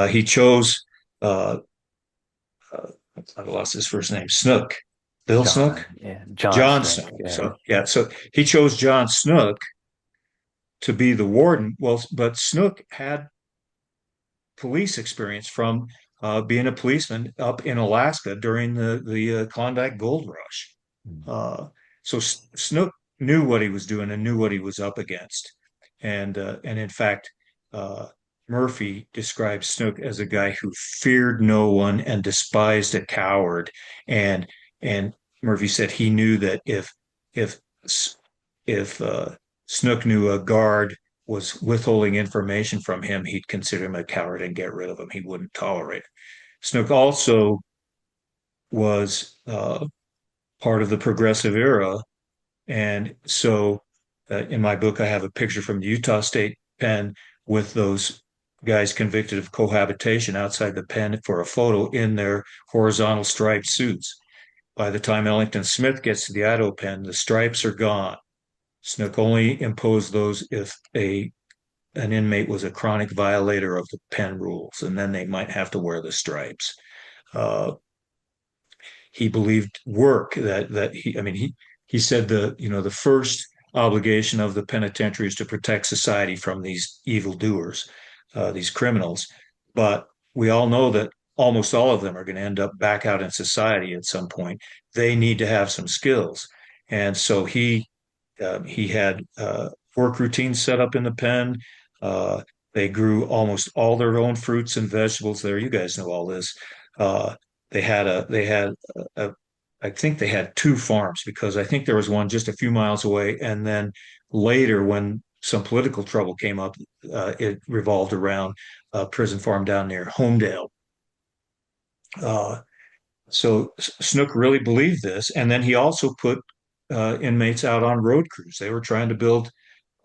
He chose, I lost his first name, Snook. Bill Snook? Yeah, John Snook. Yeah. So he chose John Snook to be the warden. Well, but Snook had police experience from being a policeman up in Alaska during the Klondike Gold Rush. So Snook knew what he was doing and knew what he was up against. And in fact, Murphy describes Snook as a guy who feared no one and despised a coward. And Murphy said he knew that if Snook knew a guard was withholding information from him, he'd consider him a coward and get rid of him. He wouldn't tolerate it. Snook also was part of the progressive era. And so in my book, I have a picture from the Utah State Pen with those guys convicted of cohabitation outside the pen for a photo in their horizontal striped suits. By the time Ellington Smith gets to the Idaho pen, the stripes are gone. Snook only imposed those if an inmate was a chronic violator of the pen rules, and then they might have to wear the stripes. He believed work he said the first obligation of the penitentiary is to protect society from these evildoers, these criminals. But we all know that almost all of them are going to end up back out in society at some point. They need to have some skills. And so he had work routines set up in the pen. They grew almost all their own fruits and vegetables there. You guys know all this. I think they had two farms because I think there was one just a few miles away. And then later, when some political trouble came up, it revolved around a prison farm down near Homedale. So Snook really believed this. And then he also put inmates out on road crews. They were trying to build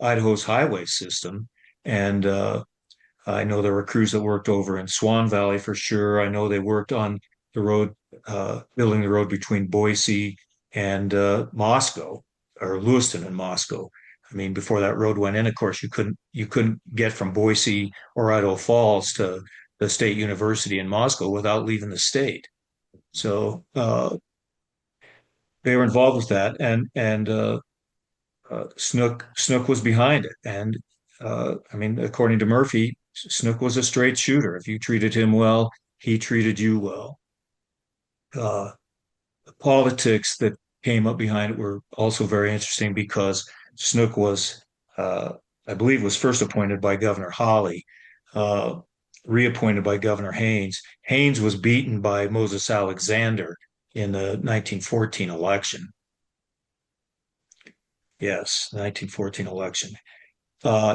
Idaho's highway system. And I know there were crews that worked over in Swan Valley for sure. I know they worked on the road, building the road between Boise and Moscow, or Lewiston and Moscow. I mean, before that road went in, of course, you couldn't get from Boise or Idaho Falls to the State University in Moscow without leaving the state. So they were involved with that, and Snook was behind it. And I mean, according to Murphy, Snook was a straight shooter. If you treated him well, he treated you well. Uh, the politics that came up behind it were also very interesting because Snook was, I believe, was first appointed by Governor Hawley, uh, reappointed by Governor Haynes. Haynes was beaten by Moses Alexander in the 1914 election. Yes, 1914 election.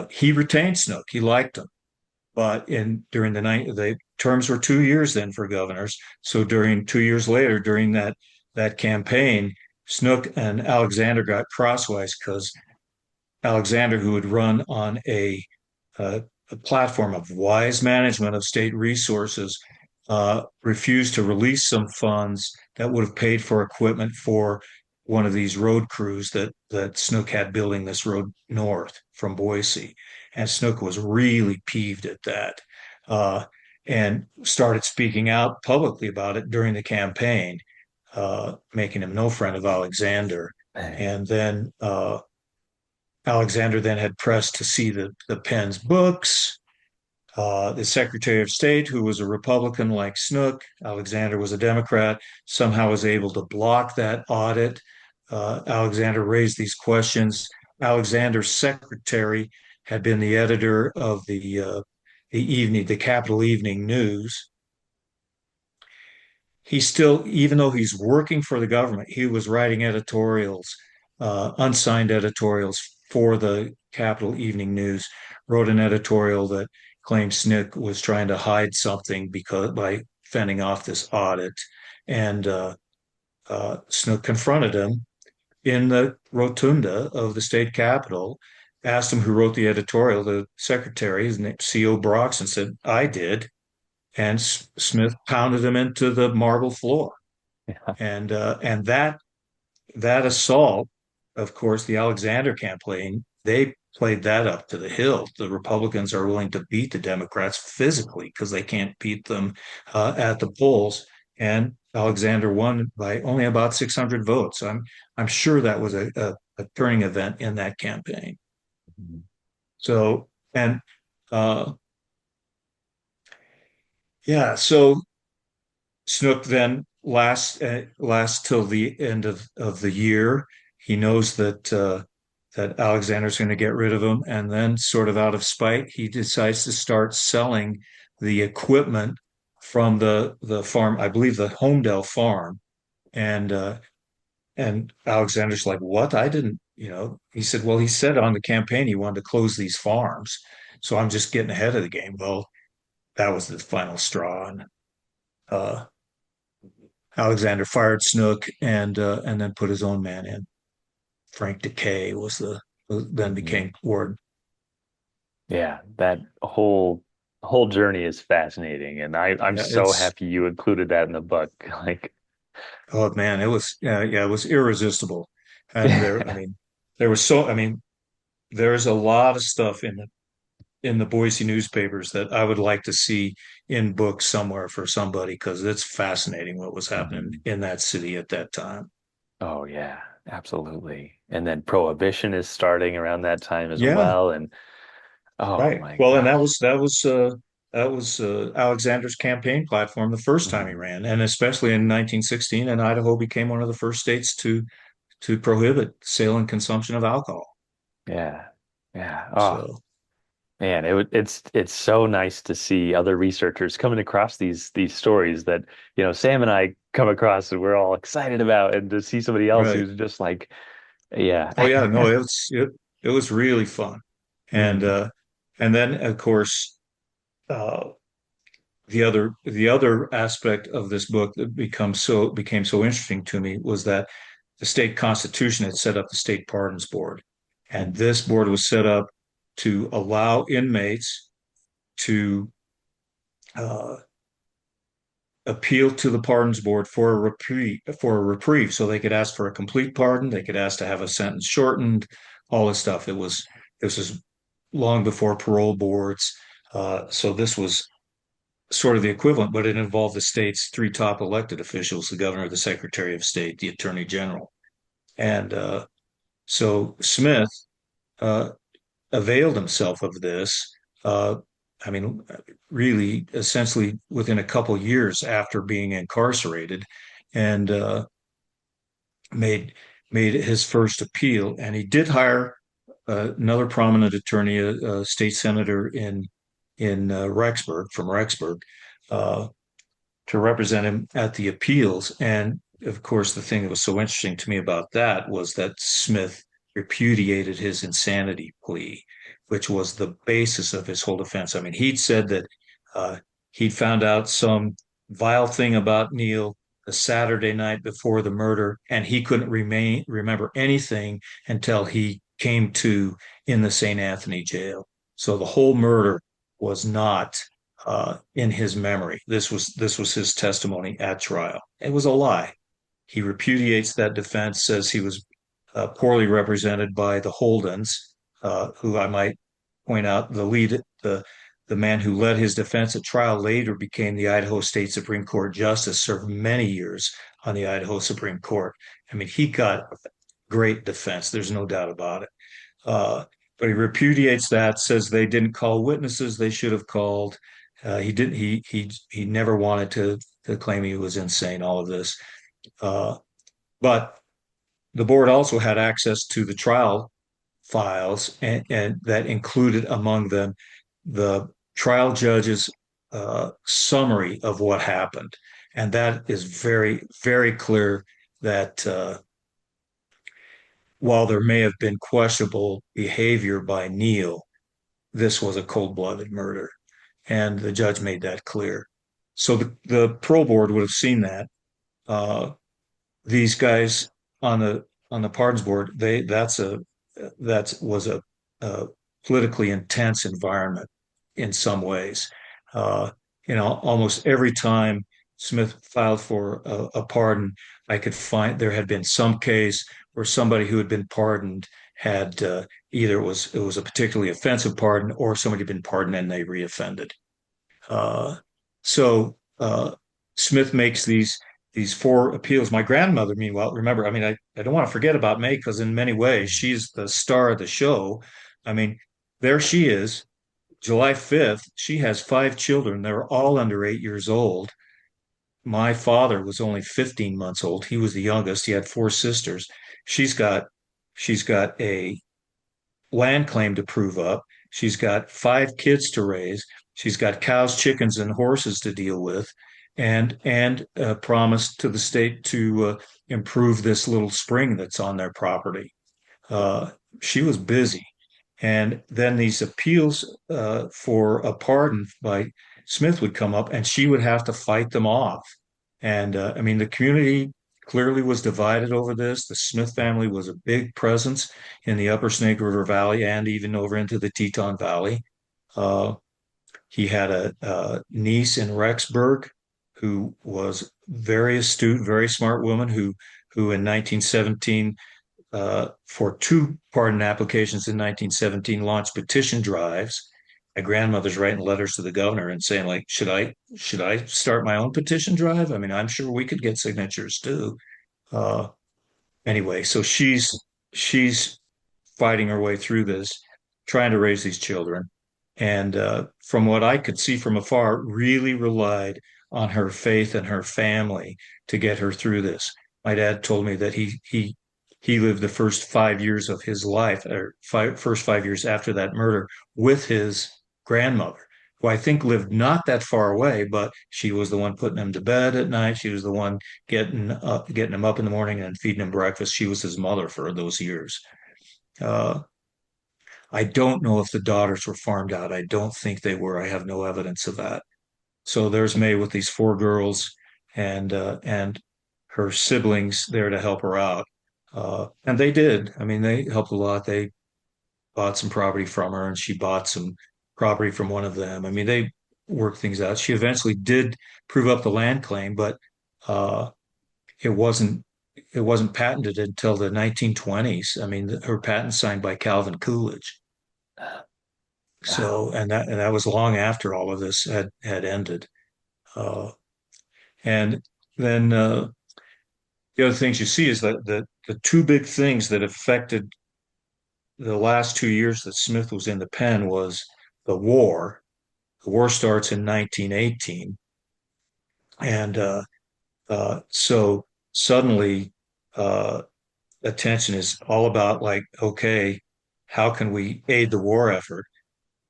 He retained Snook. He liked him. But during the terms were 2 years then for governors. So during 2 years later, during that campaign, Snook and Alexander got crosswise because Alexander, who had run on a platform of wise management of state resources, refused to release some funds that would have paid for equipment for one of these road crews that Snook had building this road north from Boise. And Snook was really peeved at that, and started speaking out publicly about it during the campaign, making him no friend of Alexander. And then Alexander then had pressed to see the Penn's books. The Secretary of State, who was a Republican like Snook, Alexander was a Democrat, somehow was able to block that audit. Alexander raised these questions. Alexander's secretary had been the editor of the Capital Evening News. He still, even though he's working for the government, he was writing editorials, unsigned editorials for the Capital Evening News. Wrote an editorial that claimed Snook was trying to hide something because by fending off this audit, and Snook confronted him in the rotunda of the state capitol, asked him who wrote the editorial. The secretary, his name C.O. Broxton, said, "I did." And Smith pounded him into the marble floor. Yeah. And that assault, of course, the Alexander campaign, they played that up to the hilt. The Republicans are willing to beat the Democrats physically because they can't beat them at the polls. And Alexander won by only about 600 votes. I'm sure that was a turning event in that campaign. Mhm. So and uh, yeah, so Snook then lasts till the end of the year. He knows that Alexander's going to get rid of him, and then, sort of out of spite, he decides to start selling the equipment from the farm, I believe the Homedale farm, and Alexander's like, "What? I didn't." He said, "Well, he said on the campaign he wanted to close these farms, so I'm just getting ahead of the game." Well, that was the final straw, and uh, Alexander fired Snook and then put his own man in. Frank Decay then became ward. Yeah, that whole journey is fascinating, and I'm Yeah, so it's happy you included that in the book. Like, oh man, it was yeah, it was irresistible. And I mean, there was so I mean, there's a lot of stuff in the Boise newspapers that I would like to see in books somewhere for somebody because it's fascinating what was happening Mhm. in that city at that time. Oh yeah, absolutely. And then Prohibition is starting around that time as Yeah, well, and oh right. my Well, and gosh. that was Alexander's campaign platform the first time he Mhm. ran, and especially in 1916, and Idaho became one of the first states to prohibit sale and consumption of alcohol. Yeah. Yeah. Oh, So, man, it's so nice to see other researchers coming across these stories that, Sam and I come across and we're all excited about, and to see somebody else right. who's just like, yeah. Oh yeah, no, it was really fun. And Mhm. and then of course uh the other aspect of this book that became so interesting to me was that the state constitution had set up the state pardons board. And this board was set up to allow inmates to uh, appeal to the pardons board for a reprieve, so they could ask for a complete pardon, they could ask to have a sentence shortened, all this stuff. This was long before parole boards. So this was sort of the equivalent, but it involved the state's three top elected officials: the governor, the secretary of state, the attorney general. And so Smith uh, availed himself of this. Uh, I mean, really, essentially within a couple years after being incarcerated, and made made his first appeal. And he did hire another prominent attorney, a state senator in Rexburg, from Rexburg, uh, to represent him at the appeals. And of course, the thing that was so interesting to me about that was that Smith repudiated his insanity plea, which was the basis of his whole defense. I mean, he'd said that uh, he'd found out some vile thing about Neal the Saturday night before the murder, and he couldn't remember anything until he came to in the St. Anthony jail. So the whole murder was not in his memory. This was his testimony at trial. It was a lie. He repudiates that defense, says he was poorly represented by the Holdens, who I might point out the man who led his defense at trial later became the Idaho State Supreme Court justice, served many years on the Idaho Supreme Court. I mean, he got great defense. There's no doubt about it. Uh, but he repudiates that, says they didn't call witnesses they should have called. He didn't. He never wanted to claim he was insane. All of this, but the board also had access to the trial files, and that included among them the trial judge's summary of what happened, and that is very, very clear that while there may have been questionable behavior by Neal, this was a cold-blooded murder, and the judge made that clear. So the parole board would have seen that. Uh, these guys on the pardons board, that was a politically intense environment in some ways. Uh, Almost every time Smith filed for a pardon, I could find there had been some case where somebody who had been pardoned had either it was a particularly offensive pardon, or somebody had been pardoned and they reoffended. Uh, so Smith makes these four appeals. My grandmother, meanwhile, remember, I mean, I don't want to forget about May, because in many ways she's the star of the show. I mean, there she is, July 5th. She has five children. They're all under 8 years old. My father was only 15 months old. He was the youngest. He had four sisters. She's got she's got a land claim to prove up. She's got five kids to raise. She's got cows, chickens, and horses to deal with, and promised to the state to improve this little spring that's on their property. Uh, she was busy, and then these appeals for a pardon by Smith would come up, and she would have to fight them off. And I mean, the community clearly was divided over this. The Smith family was a big presence in the Upper Snake River Valley and even over into the Teton Valley. Uh, he had a niece in Rexburg who was very astute, very smart woman who in 1917, for two pardon applications in 1917, launched petition drives. My grandmother's writing letters to the governor and saying, like, should I start my own petition drive? I mean, I'm sure we could get signatures too. Uh, anyway, so she's fighting her way through this, trying to raise these children, and from what I could see from afar, really relied on her faith and her family to get her through this. My dad told me that he lived the first 5 years of his life, or first 5 years after that murder, with his grandmother, who I think lived not that far away, but she was the one putting him to bed at night. She was the one getting him up in the morning and feeding him breakfast. She was his mother for those years. Uh, I don't know if the daughters were farmed out. I don't think they were. I have no evidence of that. So there's May with these four girls and her siblings there to help her out. And they did. I mean, they helped a lot. They bought some property from her, and she bought some property from one of them. I mean, they worked things out. She eventually did prove up the land claim, but uh, it wasn't patented until the 1920s. I mean, her patent signed by Calvin Coolidge. So, and that was long after all of this had ended. Uh, and then the other things you see is that the two big things that affected the last 2 years that Smith was in the pen was the war. The war starts in 1918, and so suddenly uh, attention is all about like, okay, how can we aid the war effort?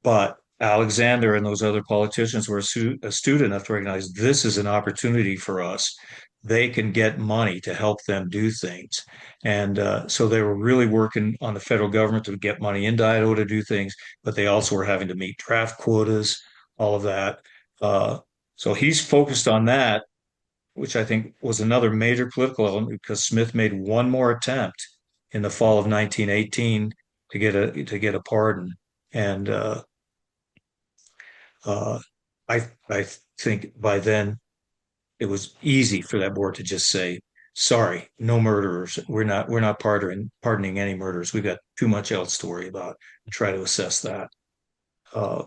But Alexander and those other politicians were astute enough to recognize this is an opportunity for us. They can get money to help them do things. And so they were really working on the federal government to get money into Idaho to do things, but they also were having to meet draft quotas, all of that. Uh, so he's focused on that, which I think was another major political element because Smith made one more attempt in the fall of 1918 to get a pardon. And uh, I think by then it was easy for that board to just say, "Sorry, no murderers. We're not pardoning any murderers. We've got too much else to worry about." Try to assess that. Uh,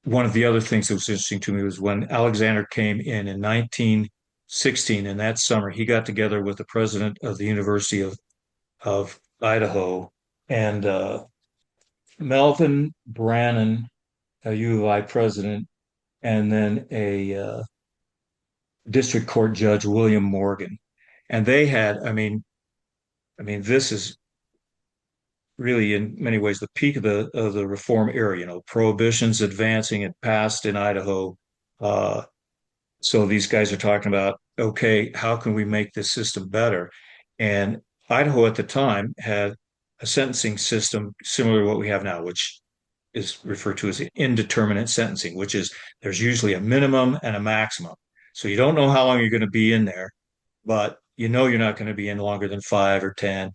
One of the other things that was interesting to me was when Alexander came in 1916. In that summer, he got together with the president of the University of Idaho and Melvin Brannon, a U of I president, and then a district court judge, William Morgan. And they had, this is really in many ways the peak of the reform era. Prohibition's advancing. It passed in Idaho. So these guys are talking about, okay, how can we make this system better? And Idaho at the time had a sentencing system similar to what we have now, which is referred to as indeterminate sentencing, which is there's usually a minimum and a maximum. So you don't know how long you're going to be in there, but you know you're not going to be in longer than 5 or 10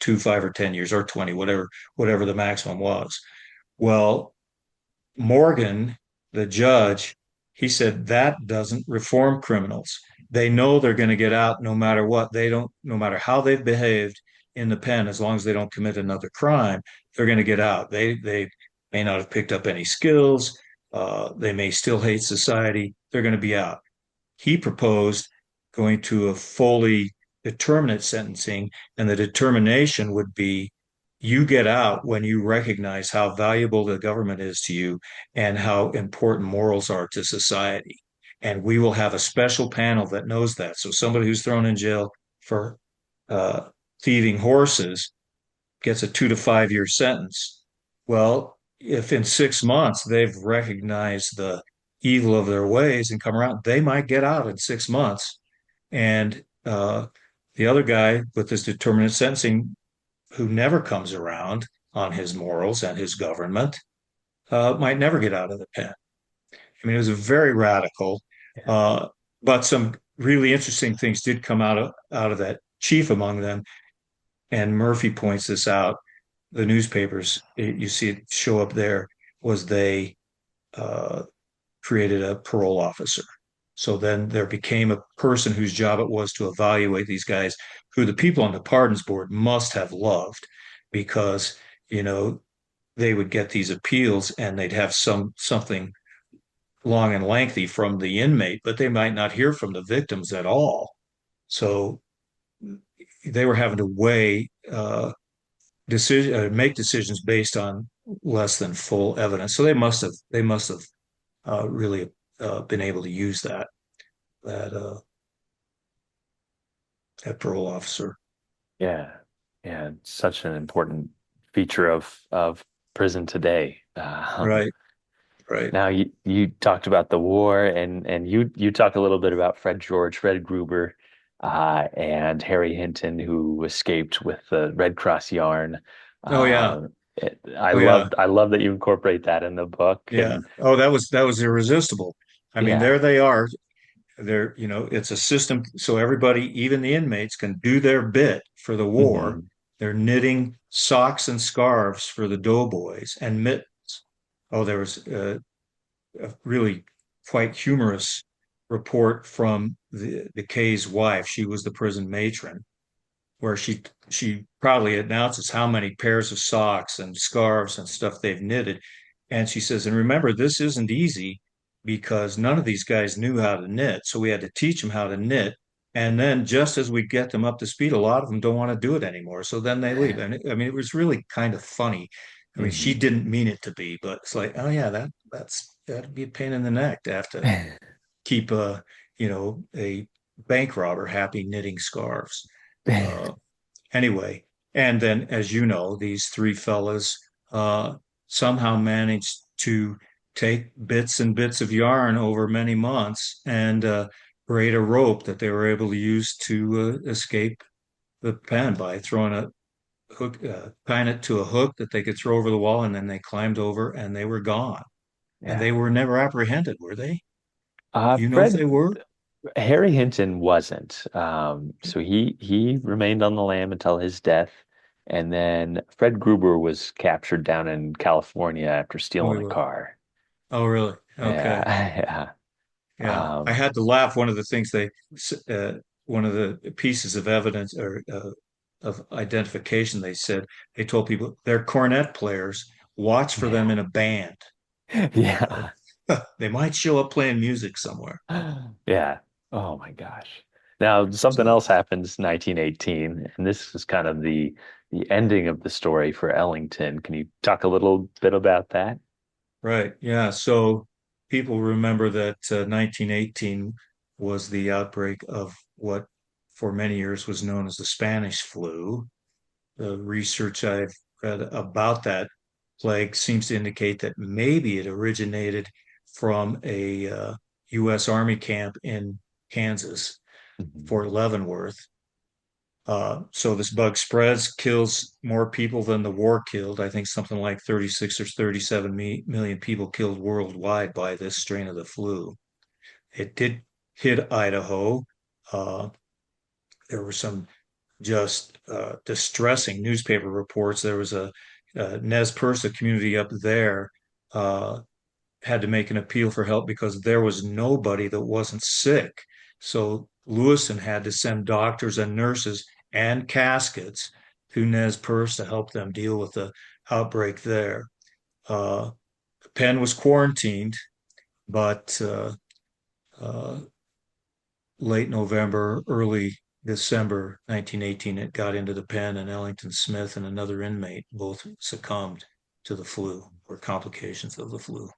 years or 20, whatever the maximum was. Well, Morgan, the judge, he said that doesn't reform criminals. They know they're going to get out no matter what. No matter how they've behaved in the pen, as long as they don't commit another crime, they're going to get out. They may not have picked up any skills. They may still hate society. They're going to be out. He proposed going to a fully determinate sentencing, and the determination would be you get out when you recognize how valuable the government is to you and how important morals are to society. And we will have a special panel that knows that. So somebody who's thrown in jail for uh, thieving horses gets a 2 to 5 year sentence. Well, if in 6 months they've recognized the evil of their ways and come around, they might get out in 6 months. And the other guy with this determinate sentencing who never comes around on his morals and his government might never get out of the pen. I mean, it was very radical, but some really interesting things did come out of that. Chief among them, and Murphy points this out. The newspapers, you see it show up there, was they created a parole officer. So then there became a person whose job it was to evaluate these guys, who the people on the pardons board must have loved because, they would get these appeals and they'd have something long and lengthy from the inmate, but they might not hear from the victims at all. So they were having to make decisions based on less than full evidence. So they must have really been able to use that parole officer. Yeah, yeah, it's such an important feature of prison today. Right, right. Now you talked about the war, and you talk a little bit about Fred Gruber, and Harry Hinton, who escaped with the Red Cross yarn. Oh yeah. I love that you incorporate that in the book. Yeah. And Oh, that was irresistible. I mean, yeah. there they are. It's a system so everybody, even the inmates, can do their bit for the war. Mhm. They're knitting socks and scarves for the doughboys and mittens. Oh, there was a really quite humorous report from the Kay's wife. She was the prison matron, where she proudly announces how many pairs of socks and scarves and stuff they've knitted. And she says, and remember, this isn't easy because none of these guys knew how to knit. So we had to teach them how to knit. And then just as we get them up to speed, a lot of them don't want to do it anymore. So then they leave. And I mean, it was really kind of funny. I mean, she Mhm. didn't mean it to be, but it's like, oh yeah, that'd be a pain in the neck to have to keep a bank robber happy knitting scarves. Uh, anyway, and then as you know, these three fellas somehow managed to take bits and bits of yarn over many months and braid a rope that they were able to use to escape the pen by throwing a hook, tying it to a hook that they could throw over the wall, and then they climbed over and they were gone. And Yeah. they were never apprehended, were they? Do you know if Fred they were? Harry Hinton wasn't. So he remained on the lam until his death, and then Fred Gruber was captured down in California after Oh, stealing he a was. car. Oh, really? Yeah, Okay. yeah. Yeah, I Um, had to laugh. One of the things one of the pieces of evidence or of identification, they said they told people they're cornet players. Watch for them yeah, in a band. yeah, They might show up playing music somewhere. yeah. Oh my gosh. Now something So, else happens 1918, and this is kind of the ending of the story for Ellington. Can you talk a little bit about that? right. Yeah. So people remember that 1918 was the outbreak of what for many years was known as the Spanish flu. The research I've read about that plague seems to indicate that maybe it originated from a U.S. Army camp in Kansas, Mhm. Fort Leavenworth. So this bug spreads, kills more people than the war killed. I think something like 36 or 37 million people killed worldwide by this strain of the flu. It did hit Idaho. Uh, there were some just distressing newspaper reports. There was a Nez Perce community up there uh, had to make an appeal for help because there was nobody that wasn't sick. So Lewiston had to send doctors and nurses and caskets to Nez Perce to help them deal with the outbreak there. Uh, Penn was quarantined, but uh, late November, early December 1918, it got into the pen, and Ellington Smith and another inmate both succumbed to the flu or complications of the flu.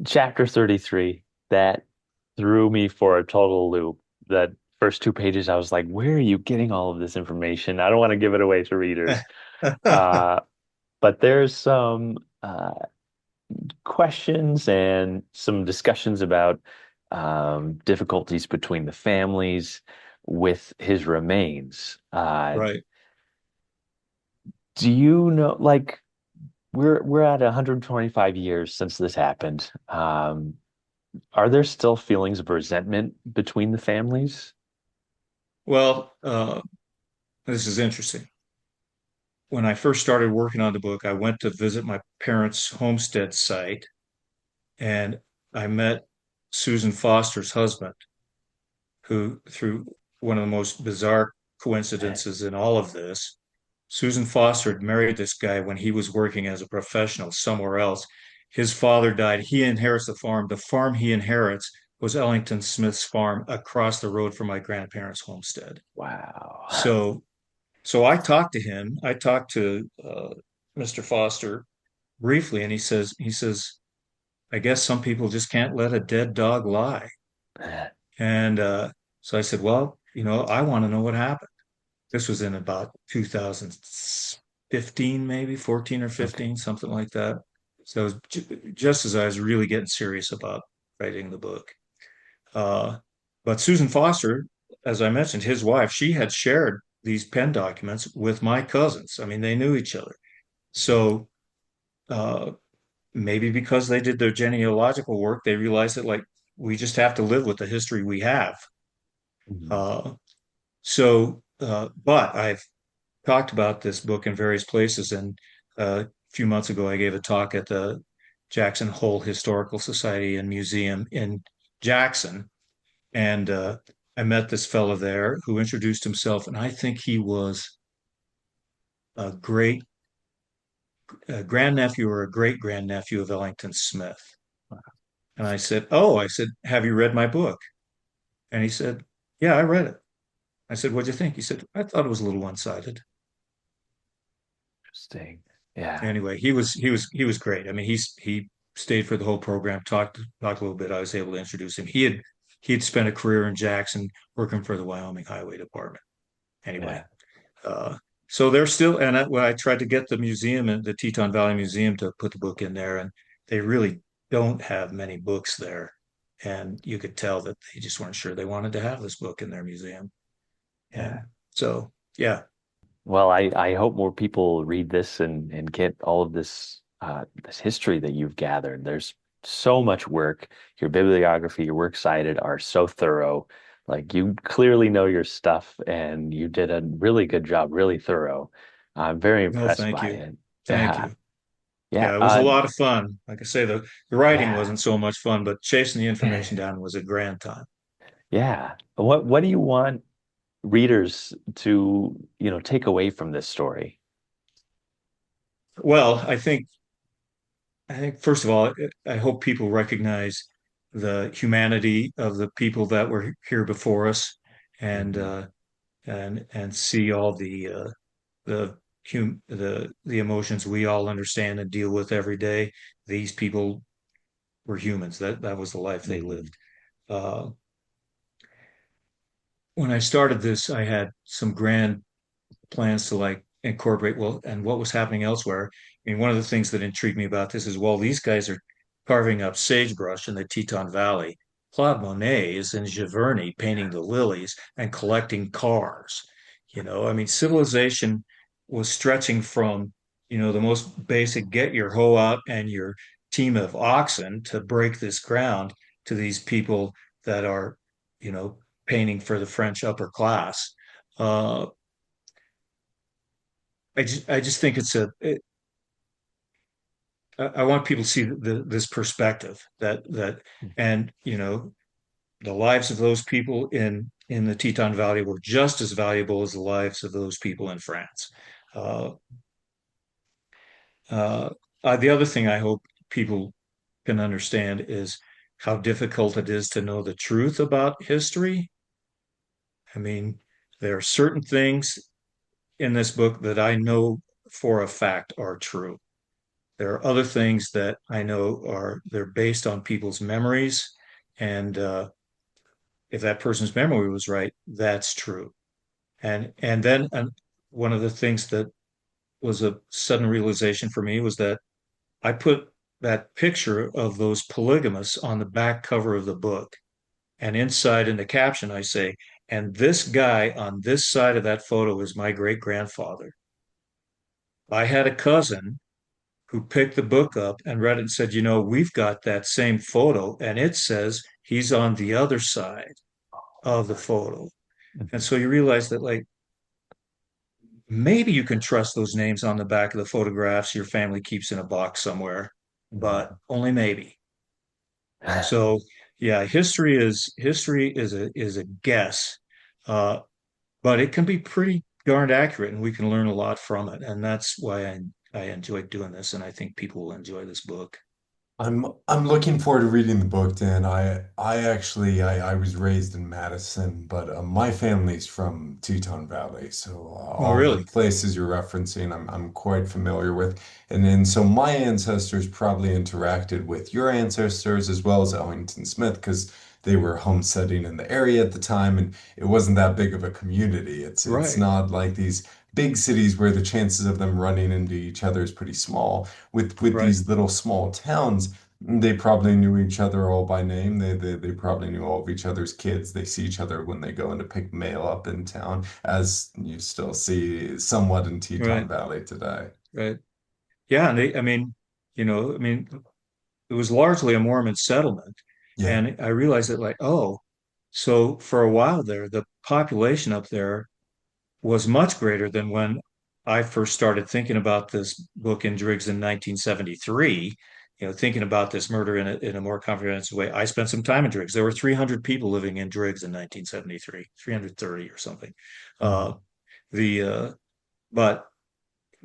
Chapter 33, that threw me for a total loop. That first two pages, I was like, where are you getting all of this information? I don't want to give it away to readers. Uh, but there's some questions and some discussions about difficulties between the families with his remains. Right. Do you know, like, we're at 125 years since this happened. Are there still feelings of resentment between the families? Well, this is interesting. When I first started working on the book, I went to visit my parents' homestead site and I met Susan Foster's husband, who, through one of the most bizarre coincidences in all of this, Susan Foster had married this guy when he was working as a professional somewhere else. His father died. He inherits the farm. The farm he inherits was Ellington Smith's farm across the road from my grandparents' homestead. Wow. So, so I talked to him. I talked to Mr. Foster briefly, and he says, I guess some people just can't let a dead dog lie. And so I said, well, I want to know what happened. This was in about 2015, maybe 14 or Okay. 15, something like that. So it was just as I was really getting serious about writing the book. Uh, but Susan Foster, as I mentioned, his wife, she had shared these pen documents with my cousins. I mean, they knew each other. So uh, maybe because they did their genealogical work, they realized that like we just have to live with the history we have. Mhm. Uh, but I've talked about this book in various places. And a few months ago, I gave a talk at the Jackson Hole Historical Society and Museum in Jackson. And I met this fellow there who introduced himself. And I think he was a great grandnephew or a great grandnephew of Ellington Smith. And I said, have you read my book? And he said, Yeah, I read it. I said, "What'd you think?" He said, "I thought it was a little one-sided." Interesting. Yeah. Anyway, he was great. I mean, he stayed for the whole program, talked a little bit. I was able to introduce him. He had spent a career in Jackson working for the Wyoming Highway Department. Anyway, Yeah. uh, so they're still, and when I tried to get the museum and the Teton Valley Museum to put the book in there, and they really don't have many books there. And you could tell that they just weren't sure they wanted to have this book in their museum. Yeah. And so, yeah, Well, I hope more people read this and get all of this history that you've gathered. There's so much work. Your bibliography, your works cited are so thorough. Like you clearly know your stuff and you did a really good job, really thorough. I'm very no, impressed thank by you. it. Thank Yeah. you. Yeah. Yeah, it was a lot of fun. Like I say, the writing Yeah. wasn't so much fun, but chasing the information down was a grand time. Yeah. What do you want readers to, take away from this story? Well, I think first of all, I hope people recognize the humanity of the people that were here before us, and Mhm. uh, and see all the emotions we all understand and deal with every day. These people were humans. That was the life they Mhm. lived. Uh, when I started this, I had some grand plans to like incorporate, well, and what was happening elsewhere. I mean, one of the things that intrigued me about this is, well, these guys are carving up sagebrush in the Teton Valley. Claude Monet is in Giverny painting the lilies and collecting cars. I mean, civilization was stretching from, the most basic get your hoe out and your team of oxen to break this ground to these people that are, you know, painting for the French upper class. Uh, I just think I want people to see this perspective that and the lives of those people in the Teton Valley were just as valuable as the lives of those people in France. Uh, uh, the other thing I hope people can understand is how difficult it is to know the truth about history. I mean, there are certain things in this book that I know for a fact are true. There are other things that I know they're based on people's memories, and if that person's memory was right, that's true. And then one of the things that was a sudden realization for me was that I put that picture of those polygamists on the back cover of the book, and inside in the caption I say, "And this guy on this side of that photo is my great grandfather." I had a cousin who picked the book up and read it and said, we've got that same photo and it says he's on the other side of the photo. And Mhm. so you realize that, like, maybe you can trust those names on the back of the photographs your family keeps in a box somewhere, but Mhm. only maybe. So yeah, history is a guess, uh, but it can be pretty darned accurate and we can learn a lot from it. And that's why I enjoy doing this, and I think people will enjoy this book. I'm looking forward to reading the book, Dan. I was raised in Madison, but my family's from Teton Valley, so Oh, all the really? places you're referencing, I'm quite familiar with. And so my ancestors probably interacted with your ancestors as well as Ellington Smith because they were homesteading in the area at the time, and it wasn't that big of a community. It's Right, not like these big cities where the chances of them running into each other is pretty small. With right, these little small towns, they probably knew each other all by name. They probably knew all of each other's kids. They see each other when they go in to pick mail up in town, as you still see somewhat in Teton right, Valley today. right. Yeah, and I mean, it was largely a Mormon settlement, Yeah. and I realized that, like, oh, so for a while there, the population up there was much greater than when I first started thinking about this book in Driggs in 1973. Thinking about this murder in a more comprehensive way. I spent some time in Driggs. There were 300 people living in Driggs in 1973, 330 or something. Uh, Mhm. the but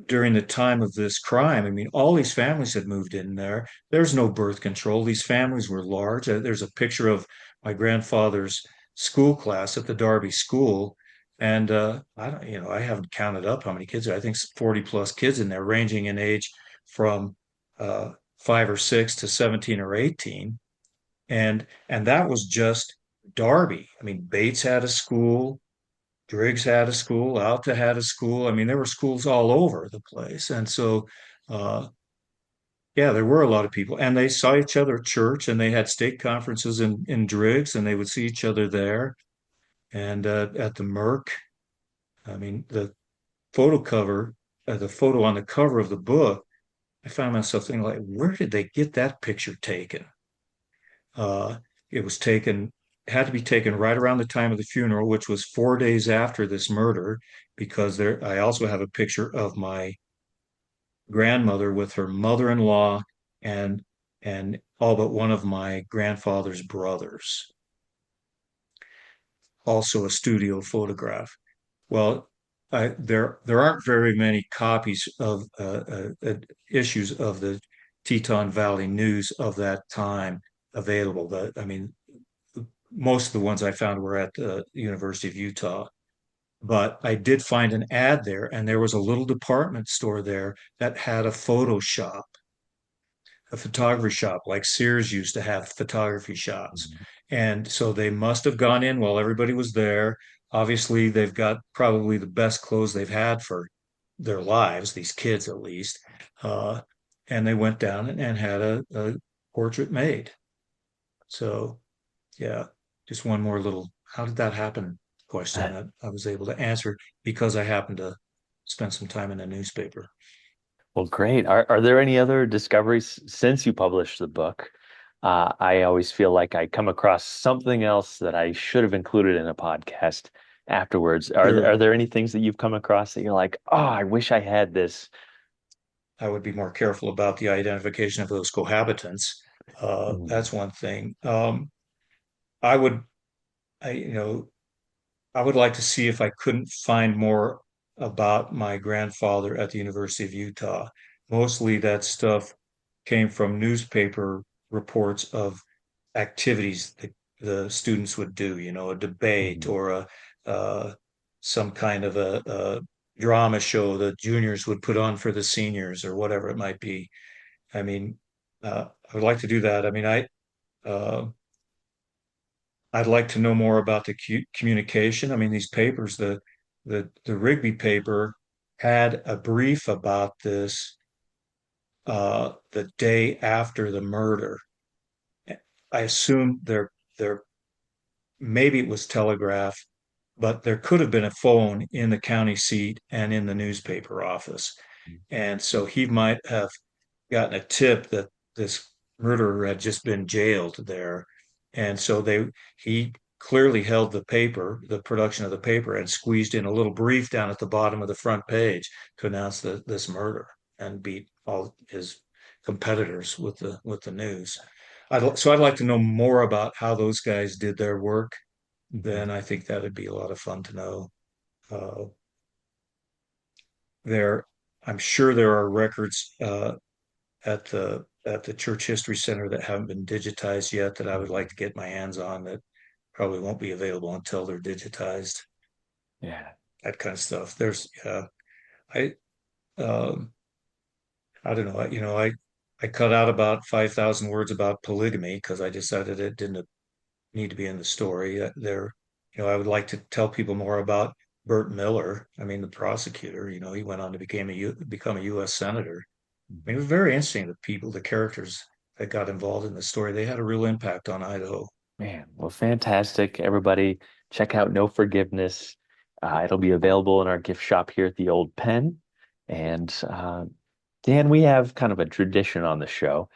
during the time of this crime, I mean, all these families had moved in there. There's no birth control. These families were large. There's a picture of my grandfather's. school class at the Darby School. And I don't, I haven't counted up how many kids there. I think 40 plus kids in there, ranging in age from 5 or 6 to 17 or 18. And that was just Darby. I mean, Bates had a school, Driggs had a school, Alta had a school. I mean, there were schools all over the place. And so, uh, yeah, there were a lot of people, and they saw each other at church, and they had state conferences in Driggs, and they would see each other there. And at the Merc, I mean, the photo on the cover of the book, I found myself thinking, like, where did they get that picture taken? Uh, it was taken, had to be taken right around the time of the funeral, which was 4 days after this murder, because I also have a picture of my grandmother with her mother-in-law and all but one of my grandfather's brothers. Also a studio photograph. Well, there aren't very many copies of issues of the Teton Valley News of that time available. I mean, most of the ones I found were at the University of Utah. But I did find an ad there, and there was a little department store there that had a photography shop, like Sears used to have photography shops. Mhm. And so they must have gone in while everybody was there. Obviously, they've got probably the best clothes they've had for their lives, these kids at least. Uh, and they went down and had a portrait made. So, yeah, just one more little how did that happen question that I was able to answer because I happened to spend some time in a newspaper. Well, great. Are there any other discoveries since you published the book? I always feel like I come across something else that I should have included in a podcast afterwards. Sure. Are there any things that you've come across that you're like, oh, I wish I had this? I would be more careful about the identification of those cohabitants. Mm. That's one thing. I would, I would like to see if I couldn't find more about my grandfather at the University of Utah. Mostly that stuff came from newspaper reports of activities that the students would do, a debate Mhm. or some kind of a drama show the juniors would put on for the seniors or whatever it might be. I mean, I would like to do that. I mean, uh, I'd like to know more about the communication. I mean, these papers, the Rigby paper had a brief about this the day after the murder. I assume there maybe it was telegraph, but there could have been a phone in the county seat and in the newspaper office. And so he might have gotten a tip that this murderer had just been jailed there. And so he clearly held the production of the paper, and squeezed in a little brief down at the bottom of the front page to announce this murder and beat all his competitors with the news. I'd like to know more about how those guys did their work. Then I think that'd be a lot of fun to know. Uh, there, I'm sure there are records at the Church History Center that haven't been digitized yet that I would like to get my hands on that probably won't be available until they're digitized. Yeah. That kind of stuff. I um, I don't know. I cut out about 5,000 words about polygamy because I decided it didn't need to be in the story. I would like to tell people more about Burt Miller. I mean, the prosecutor. He went on to become a U.S. senator. I mean, it was very interesting. The characters that got involved in the story, they had a real impact on Idaho. Man, well, fantastic. Everybody, check out No Forgiveness. It'll be available in our gift shop here at the Old Pen. And Dan, we have kind of a tradition on the show.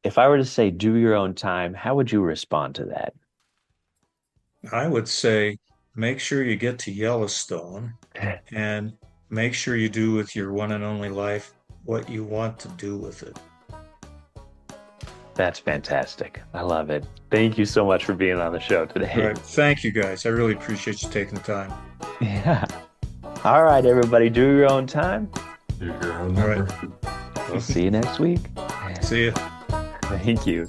If I were to say do your own time, how would you respond to that? I would say make sure you get to Yellowstone and make sure you do with your one and only life what you want to do with it. That's fantastic. I love it. Thank you so much for being on the show today. All right. Thank you, guys. I really appreciate you taking the time. Yeah. All right, everybody, do your own time. Do your own All number. right. We'll see you next week. See you. Thank you.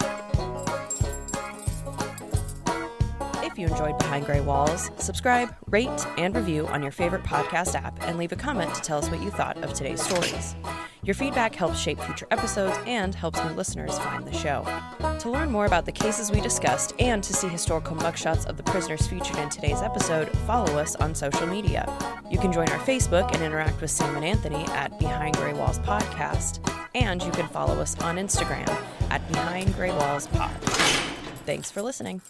If you enjoyed Behind Gray Walls, subscribe, rate, and review on your favorite podcast app, and leave a comment to tell us what you thought of today's stories. Your feedback helps shape future episodes and helps new listeners find the show. To learn more about the cases we discussed and to see historical mugshots of the prisoners featured in today's episode, follow us on social media. You can join our Facebook and interact with Sam and Anthony at Behind Gray Walls Podcast, and you can follow us on Instagram at Behind Gray Walls Pod. Thanks for listening.